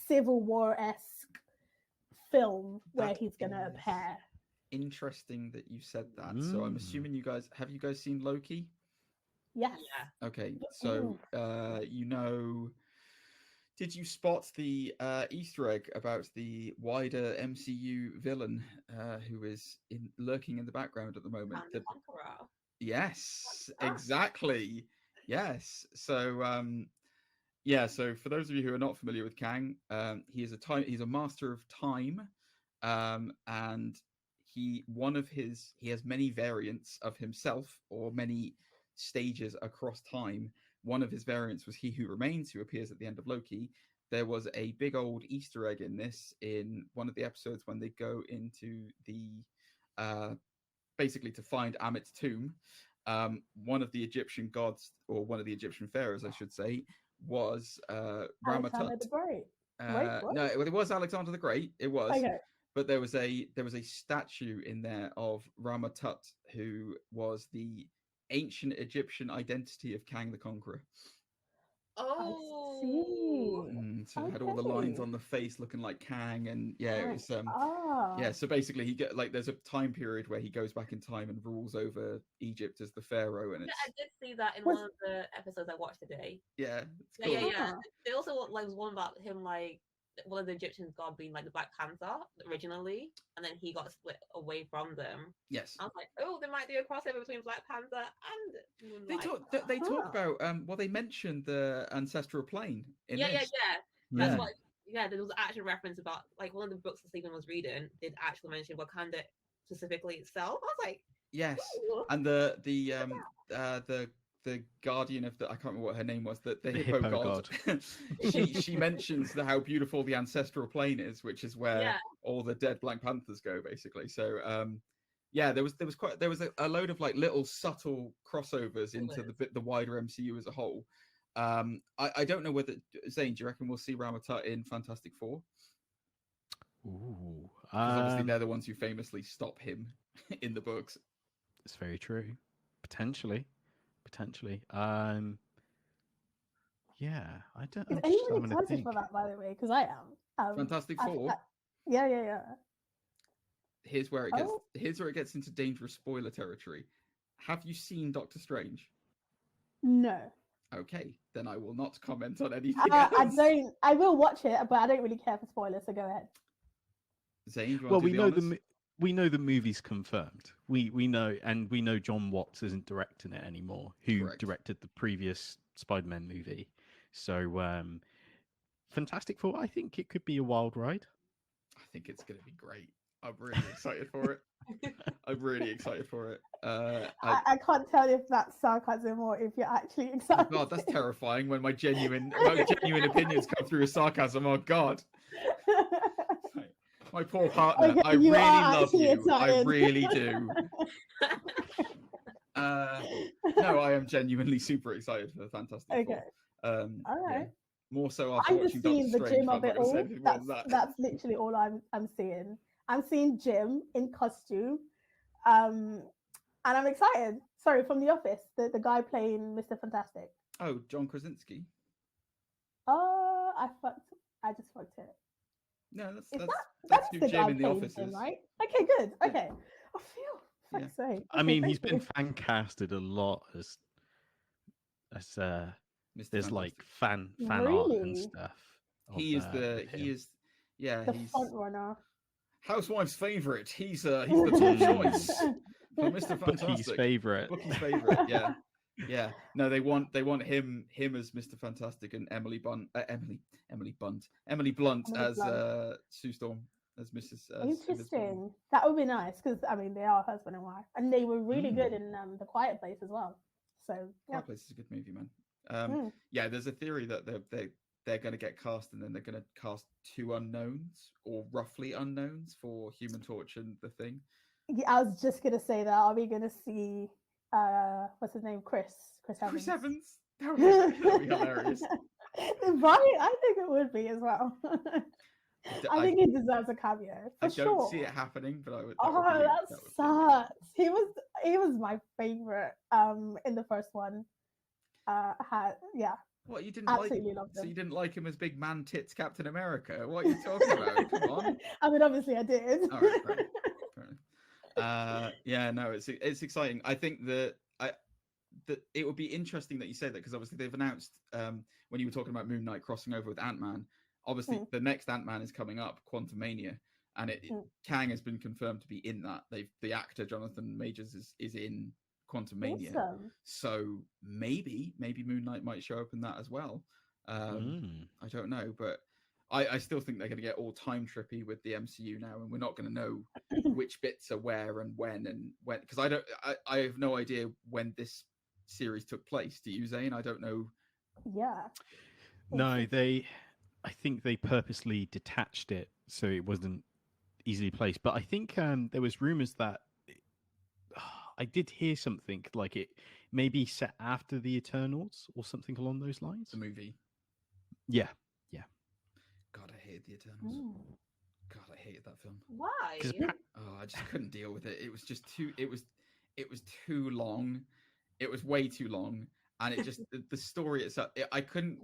Speaker 2: Civil War-esque film where he's going to appear.
Speaker 3: Interesting that you said that. So I'm assuming have you guys seen Loki?
Speaker 2: Yes.
Speaker 1: Yeah.
Speaker 3: Okay, so did you spot the Easter egg about the wider MCU villain who is lurking in the background at the moment?
Speaker 1: The Conqueror.
Speaker 3: Yes, exactly. Yes. So so for those of you who are not familiar with Kang, he's a master of time, and he has many variants of himself, or many stages across time. One of his variants was He Who Remains, who appears at the end of Loki. There was a big old Easter egg in one of the episodes when they go into the basically to find Amit's tomb. One of the Egyptian gods, or one of the Egyptian pharaohs, I should say, was Ramatut.
Speaker 2: Alexander the Great.
Speaker 3: No, it was Alexander the Great. It was.
Speaker 2: Okay.
Speaker 3: But there was a statue in there of Ramatut, who was the ancient Egyptian identity of Kang the Conqueror.
Speaker 1: Oh,
Speaker 3: So it had all the lines on the face looking like Kang, and it was so basically he there's a time period where he goes back in time and rules over Egypt as the pharaoh, and
Speaker 1: I did see that in one of the episodes I watched today.
Speaker 3: Yeah, it's cool.
Speaker 1: Yeah. They also was one about him, like one of the Egyptian god being like the Black Panther originally, and then he got split away from them.
Speaker 3: Yes.
Speaker 1: I was like, oh, there might be a crossover between Black Panther and Moonlight.
Speaker 3: They talk about they mentioned the ancestral plane in this.
Speaker 1: That's what there was actual reference about, like, one of the books that Stephen was reading did actually mention Wakanda specifically itself. I was like,
Speaker 3: yes.
Speaker 1: ooh.
Speaker 3: And the guardian of I can't remember what her name was, the hippo god. she mentions how beautiful the ancestral plane is, which is where all the dead Black Panthers go, basically. So there was a load of like little subtle crossovers into the wider MCU as a whole. I don't know whether, Zane, do you reckon we'll see Ramatut in Fantastic Four?
Speaker 4: Ooh,
Speaker 3: obviously they're the ones who famously stop him in the books.
Speaker 4: It's very true. Potentially. Yeah, I don't.
Speaker 2: Is anyone excited for that, by the way? Because I am.
Speaker 3: Fantastic Four.
Speaker 2: Yeah.
Speaker 3: Here's where it gets into dangerous spoiler territory. Have you seen Doctor Strange?
Speaker 2: No.
Speaker 3: Okay, then I will not comment on anything else.
Speaker 2: I will watch it, but I don't really care for spoilers. So go ahead.
Speaker 3: Zane,
Speaker 4: we know the movie's confirmed. We know John Watts isn't directing it anymore, who directed the previous Spider-Man movie. So Fantastic Four, I think it could be a wild ride.
Speaker 3: I think it's going to be great. I'm really excited for it.
Speaker 2: I can't tell if that's sarcasm or if you're actually excited.
Speaker 3: Oh God, that's terrifying when my genuine opinions come through as sarcasm. Oh God. My poor partner, I really love you. Excited. I really do. No, I am genuinely super excited for the Fantastic Four.
Speaker 2: All right.
Speaker 3: Yeah. More so after
Speaker 2: I'm
Speaker 3: watching
Speaker 2: just seeing
Speaker 3: Doctor
Speaker 2: the
Speaker 3: Strange.
Speaker 2: Jim of it all. That's literally all I'm seeing. I'm seeing Jim in costume, and I'm excited. Sorry, from The Office, the guy playing Mr. Fantastic.
Speaker 3: Oh, John Krasinski.
Speaker 2: Oh, I just fucked it.
Speaker 3: No, that's who
Speaker 2: the
Speaker 3: Jim
Speaker 2: guy
Speaker 3: in The Office
Speaker 2: him,
Speaker 3: is.
Speaker 2: right? Okay, good. Okay. I feel. Fuck's sake.
Speaker 4: I mean, he's been fan casted a lot as
Speaker 3: Mr.
Speaker 4: there's
Speaker 3: Fantastic.
Speaker 4: like fan art and stuff.
Speaker 3: He's the
Speaker 2: front runner.
Speaker 3: Housewife's favorite. He's the top choice for Mr. Fantastic.
Speaker 4: Bookie's favorite.
Speaker 3: Bookie's favorite. Yeah. Yeah, no, they want him as Mr. Fantastic and Emily Blunt as Sue Storm as Mrs.
Speaker 2: Interesting. That would be nice because I mean they are husband and wife, and they were really good in The Quiet Place as well. So yeah,
Speaker 3: Quiet Place is a good movie, man. Yeah, there's a theory that they're going to get cast, and then they're going to cast 2 unknowns or roughly unknowns for Human Torch and The Thing.
Speaker 2: Yeah, I was just gonna say that. Are we gonna see what's his name? Chris Evans.
Speaker 3: Chris Evans. That would be hilarious.
Speaker 2: Right? I think it would be as well. I think he deserves a cameo. For sure.
Speaker 3: I don't see it happening, but I would.
Speaker 2: That sucks. He was my favorite in the first one. Yeah.
Speaker 3: What, you didn't
Speaker 2: absolutely
Speaker 3: like?
Speaker 2: Loved him.
Speaker 3: So you didn't like him as Big Man Tits Captain America? What are you talking about? Come on.
Speaker 2: I mean, obviously, I did.
Speaker 3: All right, fair. Yeah, no, it's exciting. I think that it would be interesting that you say that, because obviously they've announced when you were talking about Moon Knight crossing over with Ant-Man. Obviously, the next Ant-Man is coming up, Quantumania, and Kang has been confirmed to be in that. The actor Jonathan Majors is in Quantumania, so maybe Moon Knight might show up in that as well. I don't know, but I still think they're going to get all time trippy with the MCU now, and we're not going to know which bits are where and when, because I have no idea when this series took place. Do you, Zane? I don't know.
Speaker 2: Yeah.
Speaker 4: No, I think they purposely detached it so it wasn't easily placed. But I think there was rumors that I did hear something like it may be set after the Eternals or something along those lines.
Speaker 3: The movie.
Speaker 4: Yeah.
Speaker 3: God, I hated the Eternals. God, I hated that film.
Speaker 1: Why?
Speaker 3: I just couldn't deal with it. It was just too. It was too long. It was way too long, and it just the story itself. I couldn't.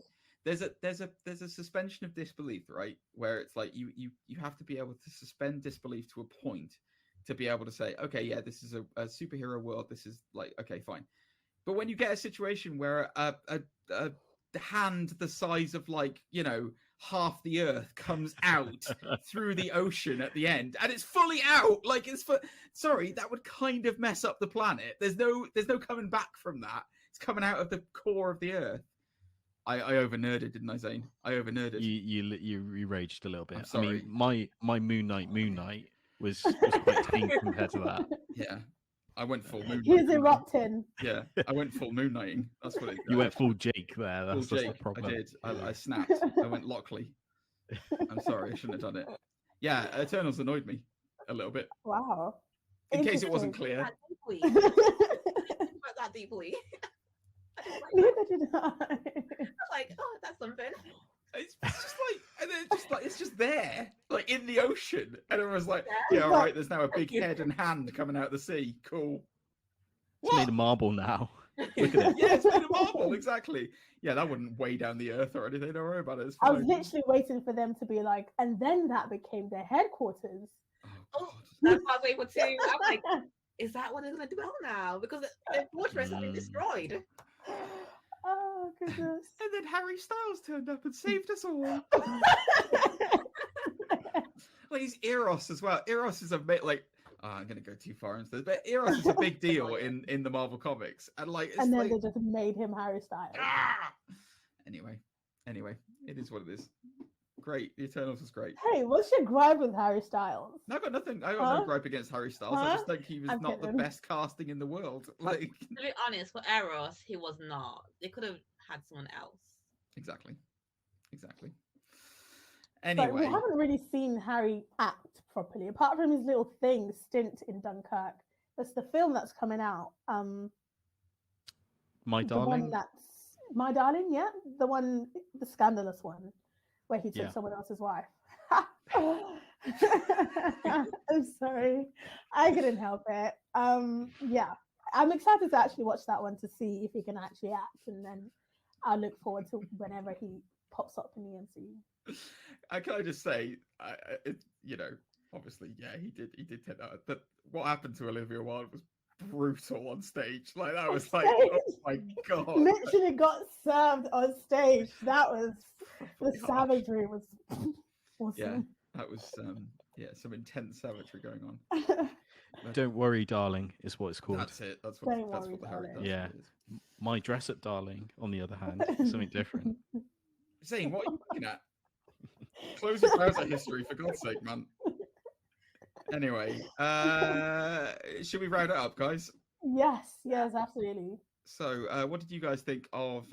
Speaker 3: There's a suspension of disbelief, right? Where it's like you have to be able to suspend disbelief to a point to be able to say, okay, yeah, this is a superhero world. This is like, okay, fine. But when you get a situation where a hand the size of, like, half the earth comes out through the ocean at the end, and it's fully out, like, sorry, that would kind of mess up the planet. There's no coming back from that. It's coming out of the core of the earth. I over nerded, didn't I, Zane? I over nerded.
Speaker 4: You raged a little bit.
Speaker 3: I'm sorry.
Speaker 4: I mean, my Moon Knight was quite tame compared to that.
Speaker 3: Yeah, I went full Moon.
Speaker 2: He's erupting.
Speaker 3: Yeah, I went full Moon Knighting. That's what it.
Speaker 4: You went full Jake there. That's
Speaker 3: full Jake.
Speaker 4: The problem.
Speaker 3: I did. I snapped. I went Lockley. I'm sorry, I shouldn't have done it. Yeah, Eternals annoyed me a little bit.
Speaker 2: Wow.
Speaker 3: In case it wasn't clear.
Speaker 1: That deeply.
Speaker 2: Neither did I.
Speaker 1: Like, oh, that's something.
Speaker 3: It's just like, and then it's just there, like in the ocean, and everyone's like, yeah, all right, there's now a big head and hand coming out of the sea. Cool.
Speaker 4: It's made of marble now. Look at it.
Speaker 3: Yeah, it's made of marble, exactly. Yeah, that wouldn't weigh down the earth or anything. Don't worry about it.
Speaker 2: I was literally waiting for them to be like, and then that became their headquarters.
Speaker 1: Oh, that's what I was able to. I'm like, is that what they're going to do now? Because the fortress has been destroyed.
Speaker 2: Oh, goodness.
Speaker 3: And then Harry Styles turned up and saved us all. Like, he's Eros as well. Eros is a bit like, I'm going to go too far into this, but Eros is a big deal in the Marvel comics. And like, it's
Speaker 2: and then
Speaker 3: like,
Speaker 2: they just made him Harry Styles.
Speaker 3: Anyway, it is what it is. Great. The Eternals was great.
Speaker 2: Hey, what's your gripe with Harry Styles?
Speaker 3: No, I got nothing. I got no gripe against Harry Styles. I just think he was not the best casting in the world. Like,
Speaker 1: to be honest, for Eros, he was not. They could have had someone else.
Speaker 3: Exactly. Anyway,
Speaker 2: but we haven't really seen Harry act properly, apart from his little stint in Dunkirk. That's the film that's coming out.
Speaker 4: My Darling.
Speaker 2: My Darling, yeah, the scandalous one, where he took someone else's wife. I'm sorry, I couldn't help it. Yeah, I'm excited to actually watch that one to see if he can actually act, and then I look forward to whenever he pops up in the MCU.
Speaker 3: Can I just say, obviously, yeah, he did take that. But what happened to Olivia Wilde was brutal on stage. Like, that was like, oh my god,
Speaker 2: literally got served on stage. That was the savagery was awesome.
Speaker 3: Yeah, that was some intense savagery going on.
Speaker 4: Don't worry, darling, is what it's called.
Speaker 3: That's it. That's what the Harry does.
Speaker 4: Yeah. My dress up, darling, on the other hand, is something different.
Speaker 3: Zane, what are you looking at? Close your browser history, for God's sake, man. Anyway, should we round it up, guys?
Speaker 2: Yes, absolutely.
Speaker 3: So, what did you guys think of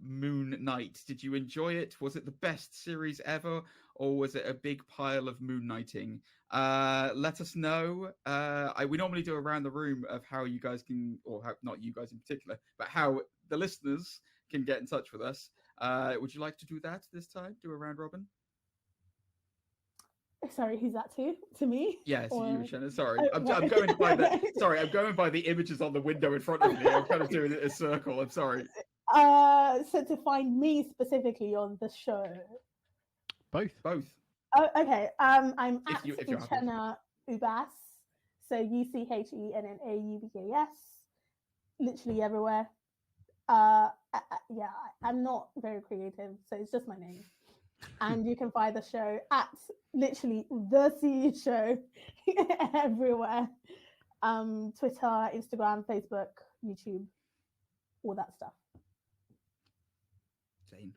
Speaker 3: Moon Knight? Did you enjoy it? Was it the best series ever, or was it a big pile of moon knighting? Let us know. We normally do a round the room of how you guys can, or how, not you guys in particular, but how the listeners can get in touch with us. Would you like to do that this time? Do a round robin?
Speaker 2: Sorry, who's that to? To me?
Speaker 3: Yes,
Speaker 2: or...
Speaker 3: you, Shannon. Sorry,
Speaker 2: oh,
Speaker 3: I'm going by the. Sorry, I'm going by the images on the window in front of me. I'm kind of doing it in a circle. I'm sorry.
Speaker 2: So to find me specifically on the show.
Speaker 4: Both.
Speaker 2: Oh, okay. I'm at Uchenna Ubas. So UCHENNAUBAS. Literally everywhere. Yeah, I'm not very creative, so it's just my name. And you can find the show at literally the CE Show everywhere. Twitter, Instagram, Facebook, YouTube, all that stuff.
Speaker 3: Zane.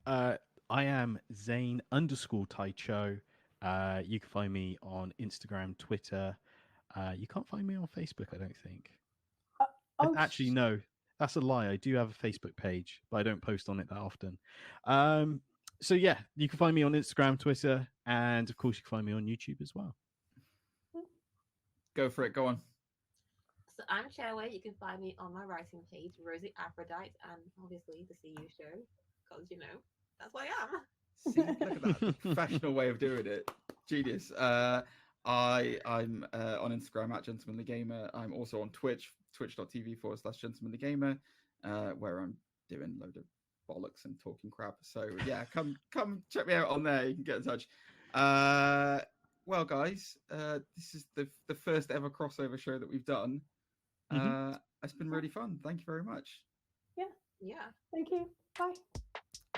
Speaker 4: I am Zane_Taicho. You can find me on Instagram, Twitter. You can't find me on Facebook, I don't think. Actually, no. That's a lie. I do have a Facebook page, but I don't post on it that often. So yeah, you can find me on Instagram, Twitter, and of course you can find me on YouTube as well.
Speaker 3: Go for it. Go on.
Speaker 1: So I'm Shareway. You can find me on my writing page, Rosie Aphrodite, and obviously the CU Show, because that's what I am.
Speaker 3: See, look at that professional way of doing it. Genius. I'm on Instagram at Gentlemanly Gamer. I'm also on Twitch, twitch.tv/Gentlemanly Gamer, where I'm doing a load of bollocks and talking crap. So yeah, come check me out on there. You can get in touch. Well, guys, this is the first ever crossover show that we've done. It's been really fun. Thank you very much.
Speaker 1: Yeah.
Speaker 2: Thank you. Bye.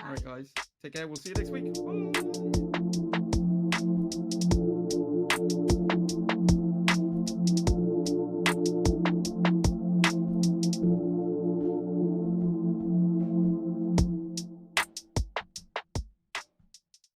Speaker 3: All right, guys. Take care. We'll see you next week. Bye.